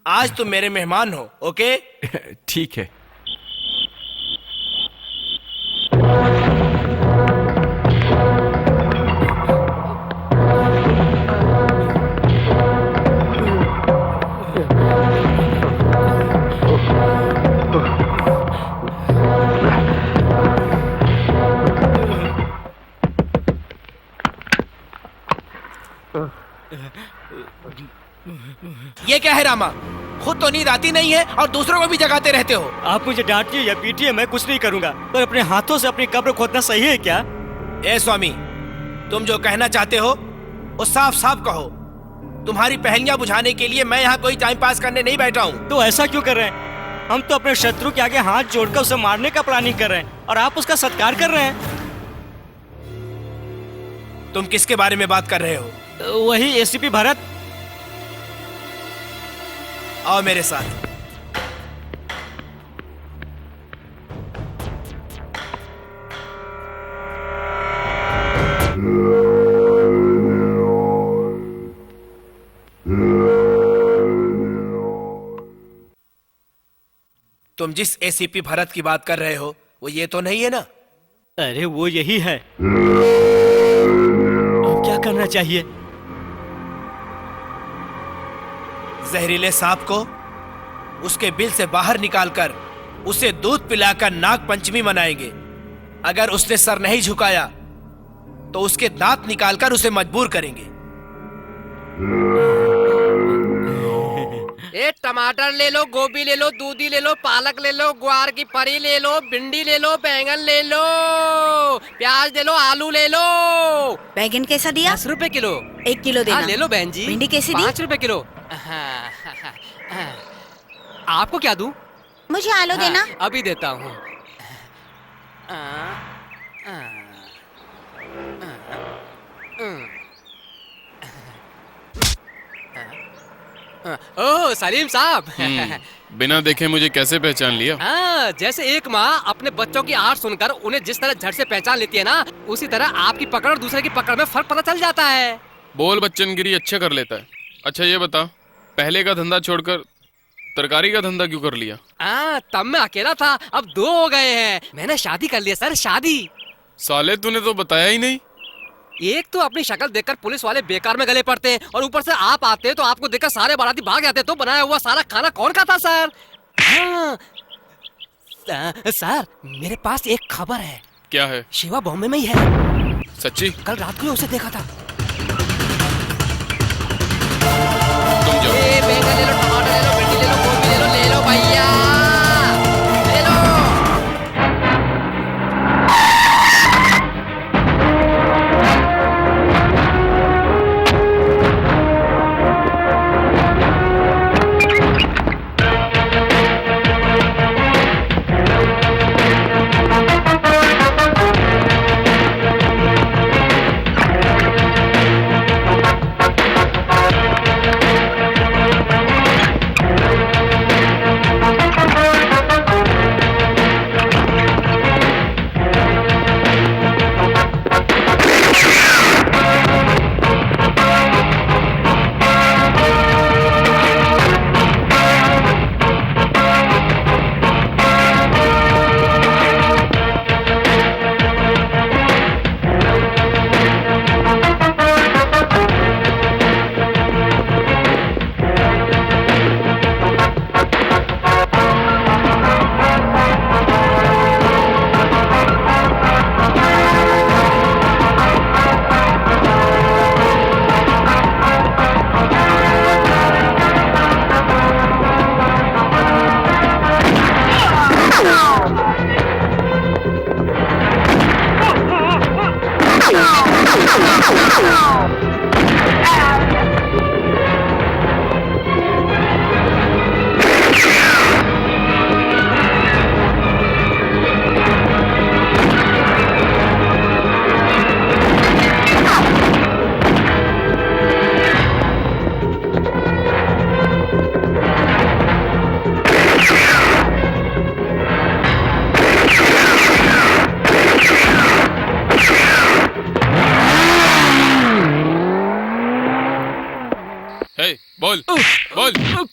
आज तुम मेरे मेहमान हो, ओके? ठीक है। ये क्या है रामा, खुद तो नींद आती नहीं है और दूसरों को भी जगाते रहते हो। आप मुझे डांटिए या पीटिए, मैं कुछ नहीं करूंगा, पर अपने हाथों से अपनी कब्र खोदना सही है क्या? ए स्वामी, तुम जो कहना चाहते हो वो साफ साफ कहो। तुम्हारी पहेलियां बुझाने के लिए मैं यहाँ कोई टाइम पास करने नहीं बैठा हूँ। तो ऐसा क्यों कर रहे हैं? हम तो अपने शत्रु के आगे हाथ जोड़कर उसे मारने का प्लानिंग कर रहे हैं और आप उसका सत्कार कर रहे हैं। तुम किसके बारे में बात कर रहे हो? वही एसीपी भरत। आओ मेरे साथ। तुम जिस एसीपी भरत की बात कर रहे हो वो ये तो नहीं है ना? अरे वो यही है। क्या करना चाहिए? जहरीले सांप को उसके बिल से बाहर निकालकर उसे दूध पिलाकर नाग पंचमी मनाएंगे। अगर उसने सर नहीं झुकाया तो उसके दांत निकालकर उसे मजबूर करेंगे। ए टमाटर ले लो, गोभी ले लो, दूधी ले लो, पालक ले लो, ग्वार की फली ले लो, भिंडी ले लो, बैंगन ले लो, प्याज ले लो, आलू ले लो। बैगन कैसा दिया? 10 रुपए किलो। 1 किलो देना। ले लो बहन जी। भिंडी कैसी दी? 5 रुपए किलो। आपको क्या दूं? मुझे आलू देना। अभी देता हूँ। ओह सलीम साहब। बिना देखे मुझे कैसे पहचान लिया? हाँ, जैसे एक माँ अपने बच्चों की आहट सुनकर उन्हें जिस तरह झट से पहचान लेती है ना, उसी तरह आपकी पकड़ और दूसरे की पकड़ में फर्क पता चल जाता है। बोल बच्चनगिरी अच्छा कर लेता है। अच्छा ये बता, पहले का धंधा छोड़कर तरकारी का धंधा क्यों कर लिया? तब मैं अकेला था, अब 2 हो गए हैं। मैंने शादी कर लिया सर, शादी। साले तूने तो बताया ही नहीं। एक तो अपनी शक्ल देखकर पुलिस वाले बेकार में गले पड़ते हैं और ऊपर से आप आते हैं तो आपको देखकर सारे बाराती भाग जाते हैं। तो बनाया हुआ सारा खाना कौन खाता सर? हाँ। सर मेरे पास एक खबर है। क्या है? शिवा बॉम्बे में ही है। सच्ची? कल रात को उसे देखा था। तुम जाओ। बैंगन ले लो, टमाटर ले लो, भिंडी ले लो, गोभी ले लो भैया।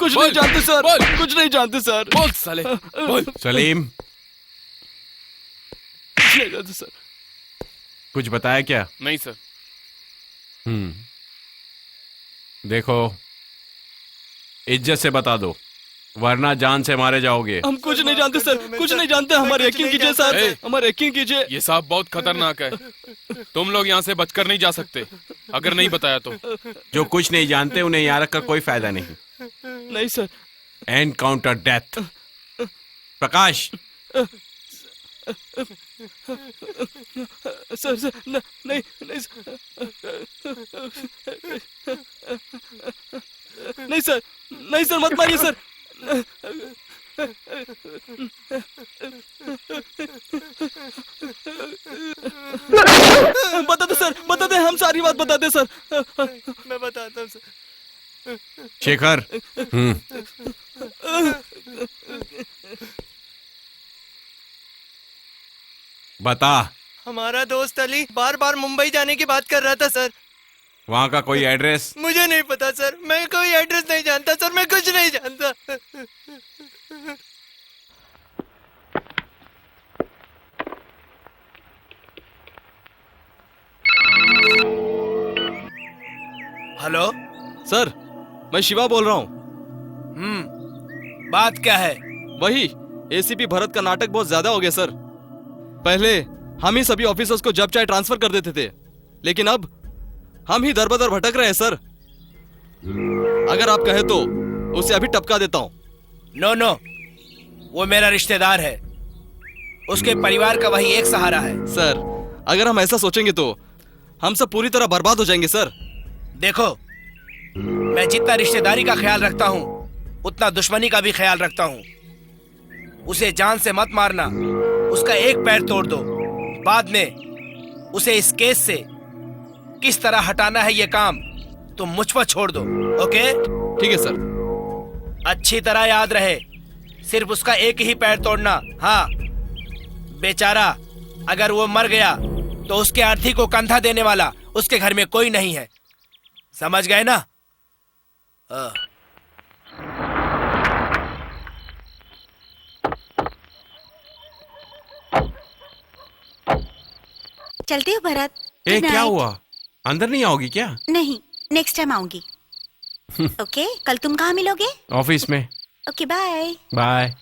कुछ बोल, नहीं जानते सर, बोल। कुछ नहीं जानते सर, बोल साले बोल। सलीम, कुछ नहीं जानते सर। कुछ बताया क्या? नहीं सर। देखो, इज्जत से बता दो, वरना जान से मारे जाओगे। हम कुछ नहीं जानते सर, कुछ नहीं जानते, हमारे यकीन कीजिए सर, ए, हमारे यकीन कीजिए। ये सांप बहुत खतरनाक है, तुम लोग यहाँ से बचकर नहीं जा सकते अगर नहीं बताया तो। जो कुछ नहीं जानते उन्हें यहाँ रखकर कोई फायदा नहीं। नहीं sir. Encounter death. Prakash, sir sir नहीं नहीं नहीं सर, नहीं सर, मत मारिए सर। बता दे सर, बता दे, हम सारी बात बता दे सर। मैं बताता हूँ सर। शेखर। बता। हमारा दोस्त अली बार बार मुंबई जाने की बात कर रहा था सर। वहाँ का कोई एड्रेस? मुझे नहीं पता सर, मैं कोई एड्रेस नहीं जानता सर, मैं कुछ नहीं जानता। हेलो सर, मैं शिवा बोल रहा हूँ। बात क्या है? वही एसीपी भरत का नाटक बहुत ज्यादा हो गया सर। पहले हम ही सभी ऑफिसर्स को जब चाहे ट्रांसफर कर देते थे, लेकिन अब हम ही दर बदर भटक रहे हैं सर। अगर आप कहे तो उसे अभी टपका देता हूँ। नो नो, वो मेरा रिश्तेदार है, उसके परिवार का वही एक सहारा है। सर, अगर हम ऐसा सोचेंगे तो हम सब पूरी तरह बर्बाद हो जाएंगे सर। देखो, मैं जितना रिश्तेदारी का ख्याल रखता हूँ उतना दुश्मनी का भी ख्याल रखता हूँ। उसे जान से मत मारना, उसका एक पैर तोड़ दो, बाद में उसे इस केस से किस तरह हटाना है ये काम तुम मुझ पर छोड़ दो। ओके? ठीक है सर। अच्छी तरह याद रहे, सिर्फ उसका एक ही पैर तोड़ना। हाँ, बेचारा अगर वो मर गया तो उसके अर्थी को कंधा देने वाला उसके घर में कोई नहीं है। समझ गए ना? चलते हो भरत? ए, Good क्या night. हुआ? अंदर नहीं आओगी क्या? नहीं, नेक्स्ट टाइम आऊंगी। ओके, कल तुम कहाँ मिलोगे? ऑफिस में। Okay, bye. बाय।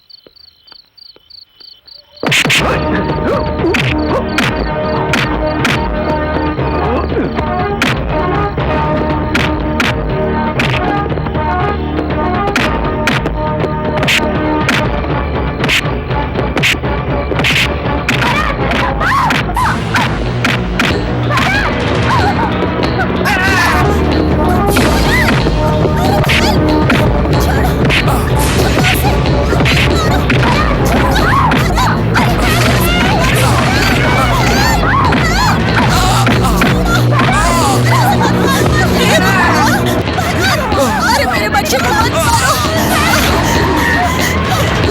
अरे मेरे बच्चे को मत मारो।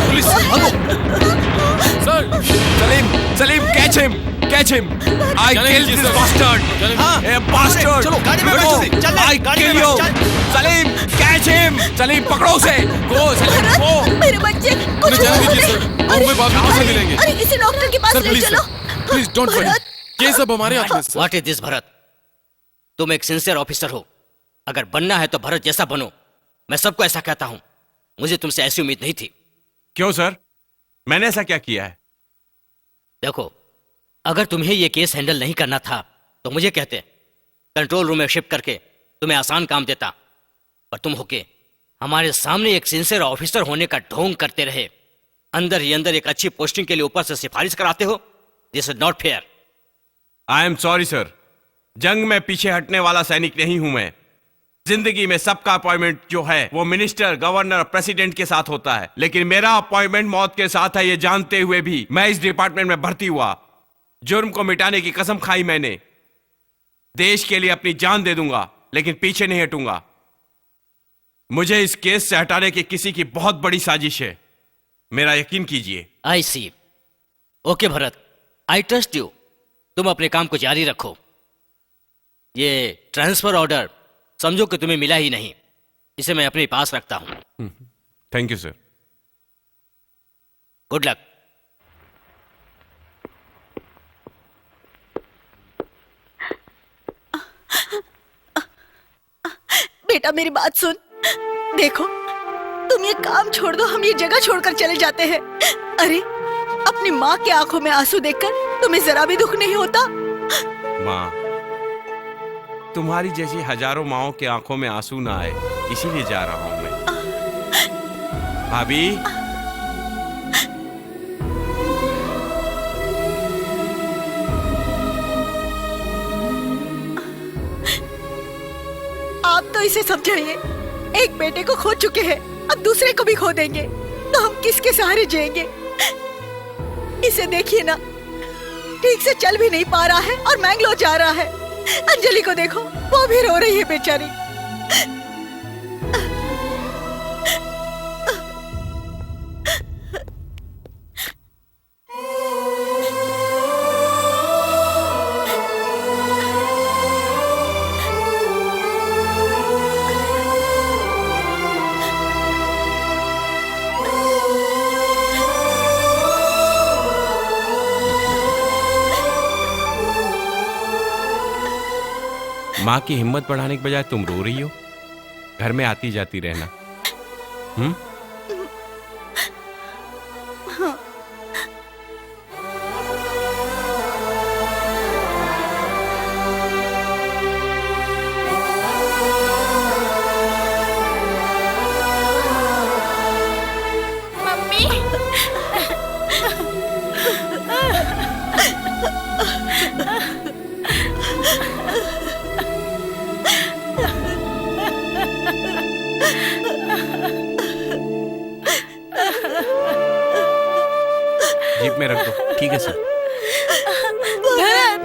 पुलिस, भागो। Sir, Salim, catch him, catch him. I चलें किल जी, दिस सर। बास्टर्ड। चलें। ए बास्टर्ड। चलो, गाड़ी में बैठो। चल, आई गाड़ी में किल यू। बैठ, चल। Salim, catch him. सलीम, पकड़ो उसे। गो सलीम, गो। मेरे बच्चे कुछ जाने हुआ दीजिए, नहीं। सर। मुंबई बाद में कैसे मिलेंगे? अरे किसी डॉक्टर के पास सर, ले प्लीज, चलो। सर। प्लीज डोंट वरी, ये सब हमारे हाथ में। What is this Bharat? तुम एक सिंसियर ऑफिसर हो, अगर बनना है तो भरत जैसा बनो। मैं सबको ऐसा कहता हूं, मुझे तुमसे ऐसी उम्मीद नहीं थी। क्यों सर, मैंने ऐसा क्या किया है? देखो, अगर तुम्हें यह केस हैंडल नहीं करना था तो मुझे कहते, कंट्रोल रूम में शिफ्ट करके तुम्हें आसान काम देता। पर तुम होके हमारे सामने एक सिंसियर ऑफिसर होने का ढोंग करते रहे, अंदर ही अंदर एक अच्छी पोस्टिंग के लिए ऊपर से सिफारिश कराते हो। This is not fair. I am sorry sir, जंग में पीछे हटने वाला सैनिक नहीं हूं मैं। जिंदगी में सबका अपॉइंटमेंट जो है वो मिनिस्टर, गवर्नर, प्रेसिडेंट के साथ होता है, लेकिन मेरा अपॉइंटमेंट मौत के साथ है, ये जानते हुए भी मैं इस डिपार्टमेंट में भर्ती हुआ। जुर्म को मिटाने की कसम खाई मैंने। देश के लिए अपनी जान दे दूंगा, लेकिन पीछे नहीं हटूंगा। मुझे इस केस से हटाने की किसी की बहुत बड़ी साजिश है, मेरा यकीन कीजिए। I see. Okay Bharat, I trust you. तुम अपने काम को जारी रखो। ये ट्रांसफर ऑर्डर समझो कि तुम्हें मिला ही नहीं, इसे मैं अपने पास रखता हूं। Thank you sir. Good luck. बेटा मेरी बात सुन, देखो तुम ये काम छोड़ दो, हम ये जगह छोड़कर चले जाते हैं। अरे अपनी माँ की आंखों में आंसू देखकर तुम्हें जरा भी दुख नहीं होता? माँ, तुम्हारी जैसी हजारों माओं के आंखों में आंसू ना आए, इसीलिए जा रहा हूं मैं। भाभी, आप तो इसे समझाइए, एक बेटे को खो चुके हैं, अब दूसरे को भी खो देंगे तो हम किसके सहारे जिएंगे? इसे देखिए ना, ठीक से चल भी नहीं पा रहा है और मैंगलोर जा रहा है। अंजलि को देखो, वो भी रो रही है बेचारी। माँ की हिम्मत बढ़ाने के बजाय तुम रो रही हो। घर में आती जाती रहना। मम्मी। जीप में रख दो। ठीक है सर। भरत,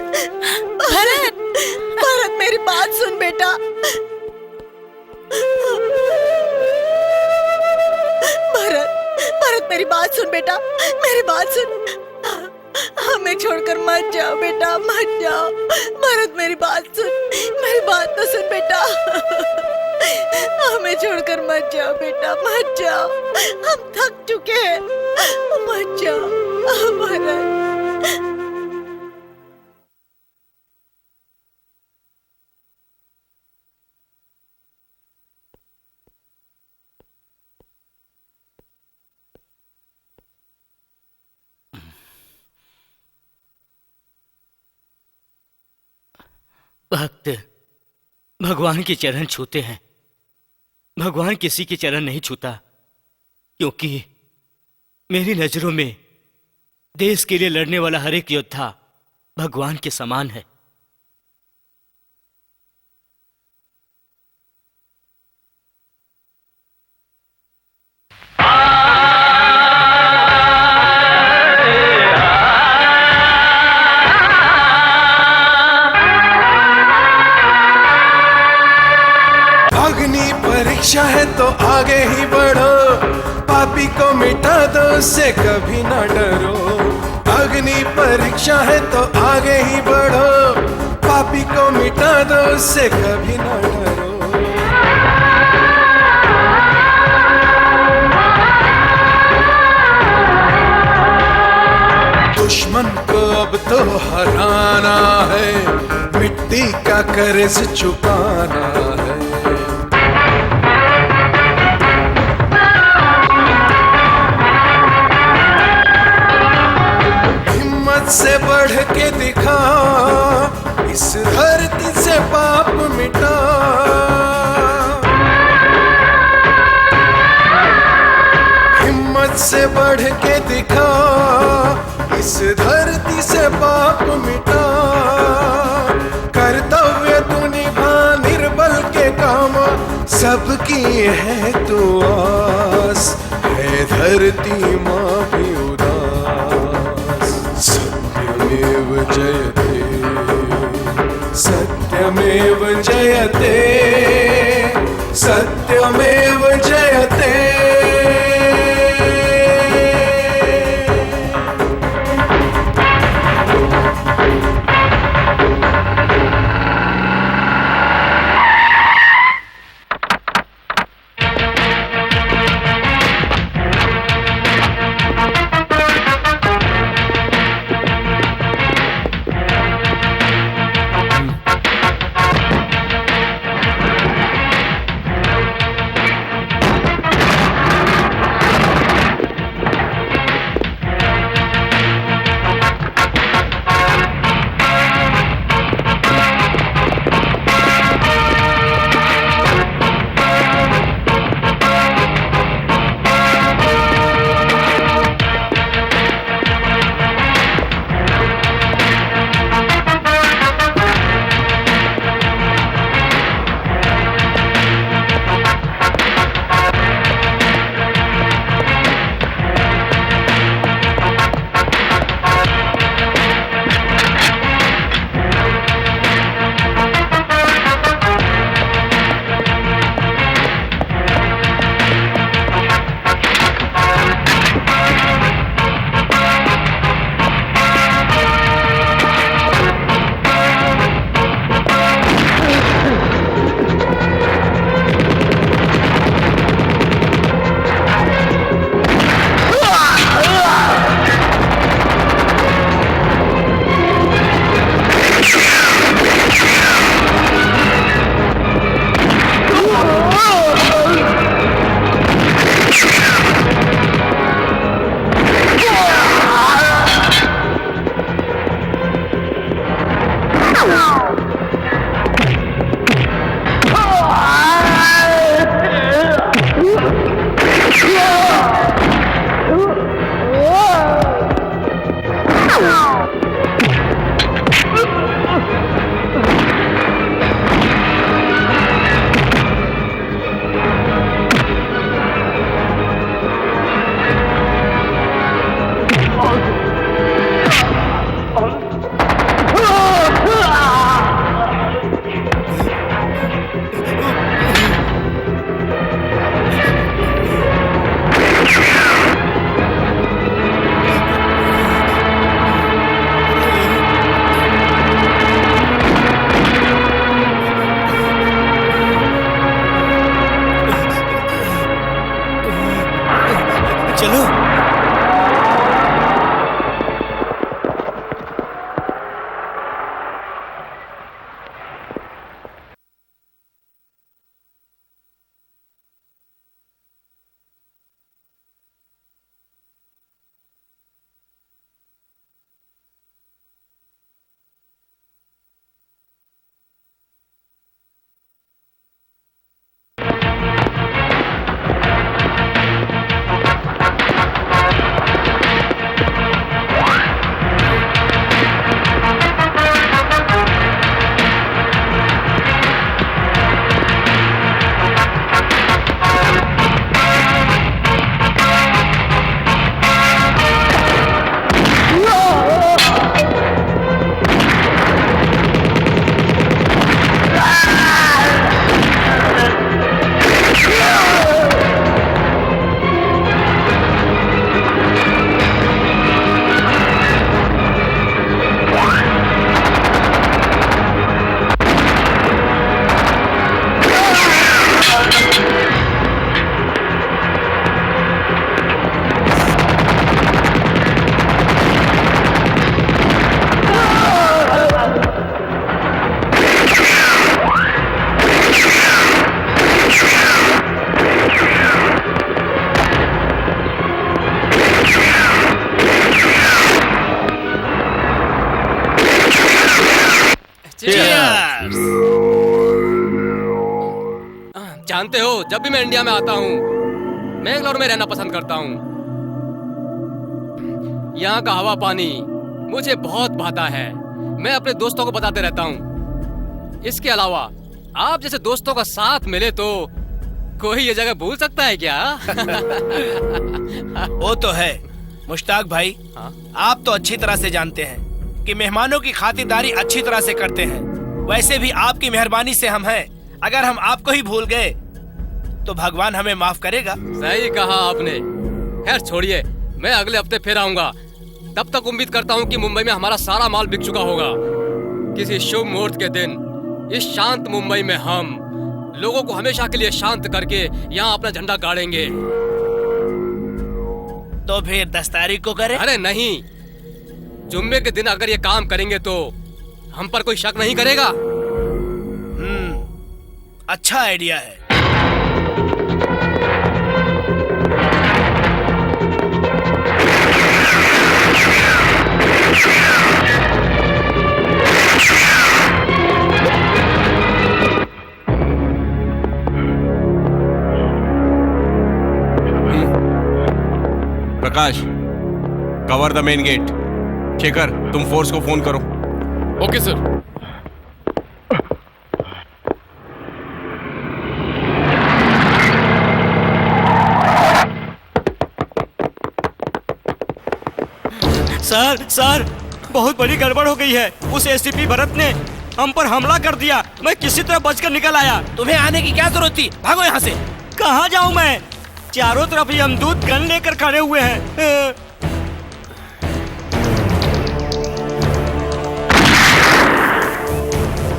भरत, भरत मेरी बात सुन बेटा। भरत, भरत मेरी बात सुन बेटा, मेरी बात सुन। हमें छोड़कर मत जाओ बेटा, मत जाओ। भरत मेरी बात सुन, मेरी बात तो सुन बेटा। हमें छोड़कर मत जाओ बेटा, मत जाओ, हम थक चुके हैं, मत जाओ भरत। भक्त भगवान के चरण छूते हैं, भगवान किसी के चरण नहीं छूता, क्योंकि मेरी नजरों में देश के लिए लड़ने वाला हर एक योद्धा भगवान के समान है। अग्नि परीक्षा है तो आगे ही बढ़ो, पापी को मिटा दो, उससे कभी ना डरो। अग्नि परीक्षा है तो आगे ही बढ़ो, पापी को मिटा दो, उससे कभी ना डरो। दुश्मन को अब तो हराना है, मिट्टी का कर्ज चुकाना है। से बढ़ के दिखा, इस धरती से पाप मिटा। हिम्मत से बढ़ के दिखा, इस धरती से पाप मिटा। कर्तव्य तू निभा, निर्बल के काम सबकी है तो आस, है धरती माँ भी उदास। सत्यमेव जयते, सत्यमेव जयते, सत्यमेव जयते। चलो। जानते हो, जब भी मैं इंडिया में आता हूँ मैंगलोर में रहना पसंद करता हूँ। यहाँ का हवा पानी मुझे बहुत भाता है। मैं अपने दोस्तों को बताते रहता हूँ। इसके अलावा आप जैसे दोस्तों का साथ मिले तो कोई ये जगह भूल सकता है क्या? वो तो है मुश्ताक भाई। आप तो अच्छी तरह से जानते हैं कि मेहमानों की खातिरदारी अच्छी तरह से करते हैं। वैसे भी आपकी मेहरबानी से हम हैं। अगर हम आपको ही भूल गए तो भगवान हमें माफ करेगा। सही कहा आपने। खैर छोड़िए, मैं अगले हफ्ते फिर आऊंगा। तब तक उम्मीद करता हूँ कि मुंबई में हमारा सारा माल बिक चुका होगा। किसी शुभ मुहूर्त के दिन इस शांत मुंबई में हम लोगों को हमेशा के लिए शांत करके यहाँ अपना झंडा गाड़ेंगे। तो फिर 10 तारीख को करें? अरे नहीं, जुम्मे के दिन अगर ये काम करेंगे तो हम पर कोई शक नहीं करेगा। अच्छा आइडिया है। Prakash, cover the main gate. Shekhar, तुम फोर्स को फोन करो। Okay sir. सर, बहुत बड़ी गड़बड़ हो गई है। उस एसीपी भरत ने हम पर हमला कर दिया। मैं किसी तरह बचकर निकल आया। तुम्हें आने की क्या जरूरत थी? भागो यहाँ से। कहाँ जाऊँ मैं? चारों तरफ यमदूत गन लेकर खड़े हुए हैं।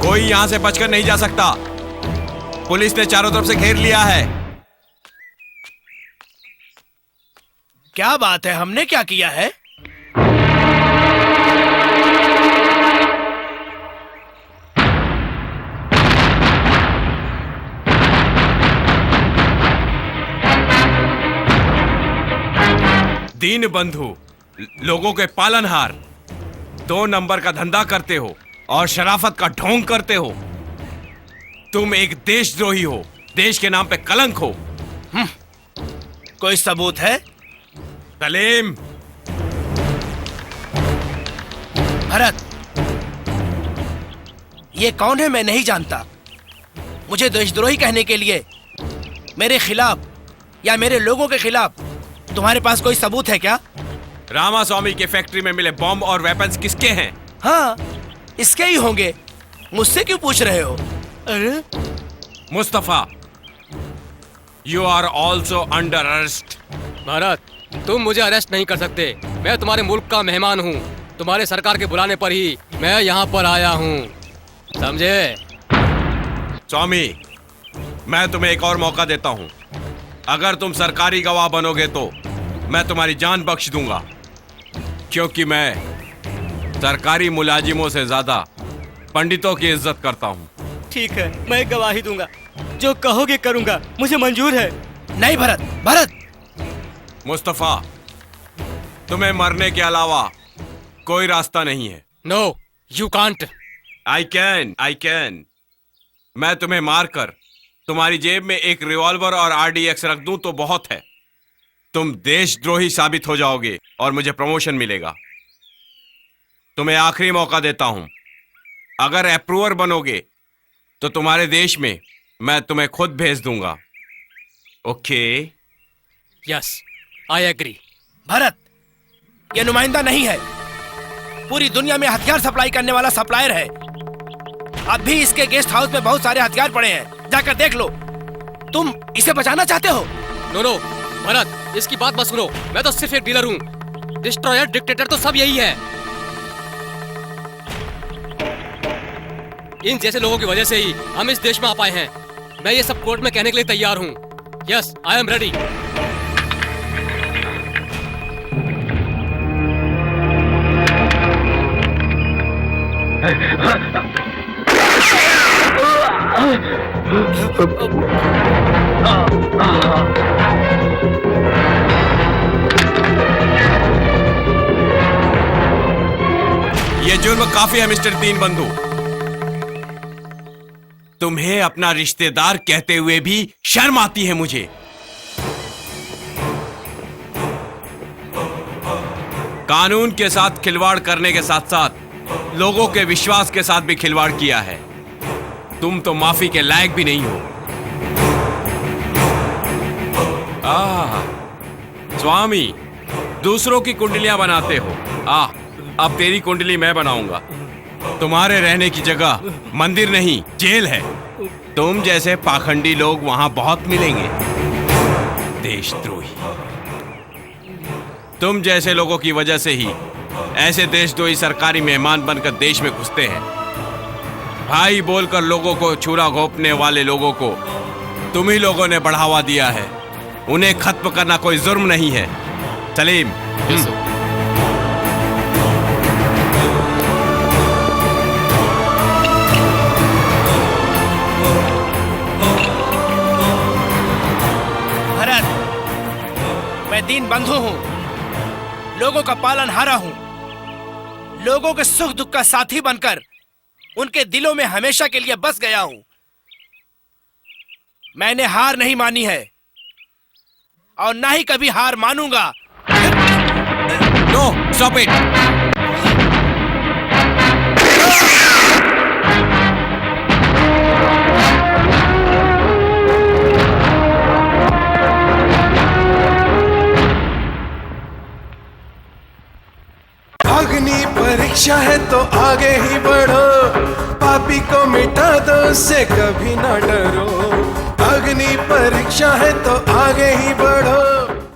कोई यहाँ से बचकर नहीं जा सकता। पुलिस ने चारों तरफ से घेर लिया है। क्या बात है? हमने क्या किया है? दीन बंधु, लोगों के पालनहार, 2 नंबर का धंधा करते हो और शराफत का ढोंग करते हो। तुम एक देशद्रोही हो, देश के नाम पे कलंक हो। कोई सबूत है? सलीम। भरत, ये कौन है? मैं नहीं जानता। मुझे देशद्रोही कहने के लिए मेरे खिलाफ या मेरे लोगों के खिलाफ तुम्हारे पास कोई सबूत है क्या? रामास्वामी के फैक्ट्री में मिले बॉम्ब और वेपन्स किसके हैं? हाँ, इसके ही होंगे। मुझसे क्यों पूछ रहे हो? अरे Mustafa, you are also under arrest. Bharat, तुम मुझे अरेस्ट नहीं कर सकते। मैं तुम्हारे मुल्क का मेहमान हूँ। तुम्हारे सरकार के बुलाने पर ही मैं यहाँ पर आया हूँ, समझे? स्वामी, मैं तुम्हें एक और मौका देता हूँ। अगर तुम सरकारी गवाह बनोगे तो मैं तुम्हारी जान बख्श दूंगा, क्योंकि मैं सरकारी मुलाजिमों से ज्यादा पंडितों की इज्जत करता हूँ। ठीक है, मैं गवाही दूंगा। जो कहोगे करूंगा, मुझे मंजूर है। नहीं भरत, भरत। मुस्तफा, तुम्हें मरने के अलावा कोई रास्ता नहीं है। No, you can't. I can. मैं तुम्हें मारकर तुम्हारी जेब में एक रिवॉल्वर और RDX रख दूं तो बहुत है। तुम देशद्रोही साबित हो जाओगे और मुझे प्रमोशन मिलेगा। तुम्हें आखिरी मौका देता हूं। अगर अप्रूवर बनोगे तो तुम्हारे देश में मैं तुम्हें खुद भेज दूंगा। Okay? Yes, I agree. Bharat, ये नुमाइंदा नहीं है। पूरी दुनिया में हथियार सप्लाई करने वाला सप्लायर है। अब भी इसके गेस्ट हाउस में बहुत सारे हथियार पड़े हैं, जाकर देख लो। तुम इसे बचाना चाहते हो? नो भरत, इसकी बात मत सुनो। मैं तो सिर्फ एक डीलर हूँ। डिस्ट्रॉयर, डिक्टेटर तो सब यही है। इन जैसे लोगों की वजह से ही हम इस देश में आ पाए हैं। मैं ये सब कोर्ट में कहने के लिए तैयार हूँ। Yes, I am ready. ये जुर्म काफी है मिस्टर तीन बंधु। तुम्हें अपना रिश्तेदार कहते हुए भी शर्म आती है मुझे। कानून के साथ खिलवाड़ करने के साथ साथ लोगों के विश्वास के साथ भी खिलवाड़ किया है। तुम तो माफी के लायक भी नहीं हो। स्वामी, दूसरों की कुंडलियां बनाते हो। अब तेरी कुंडली मैं बनाऊंगा। तुम्हारे रहने की जगह मंदिर नहीं, जेल है। तुम जैसे पाखंडी लोग वहां बहुत मिलेंगे। देशद्रोही। तुम जैसे लोगों की वजह से ही ऐसे देशद्रोही सरकारी मेहमान बनकर देश में घुसते हैं। भाई बोलकर लोगों को छुरा घोंपने वाले लोगों को तुम ही लोगों ने बढ़ावा दिया है। उन्हें खत्म करना कोई जुर्म नहीं है। सलीम, भरत, मैं दीन बंधु हूं, लोगों का पालनहारा हूं। लोगों के सुख दुख का साथी बनकर उनके दिलों में हमेशा के लिए बस गया हूं। मैंने हार नहीं मानी है और ना ही कभी हार मानूंगा। No, stop it. अग्नि परीक्षा है तो आगे ही बढ़ो, पापी को मिटा दो, उससे कभी ना डरो। अग्नि परीक्षा है तो आगे ही बढ़ो।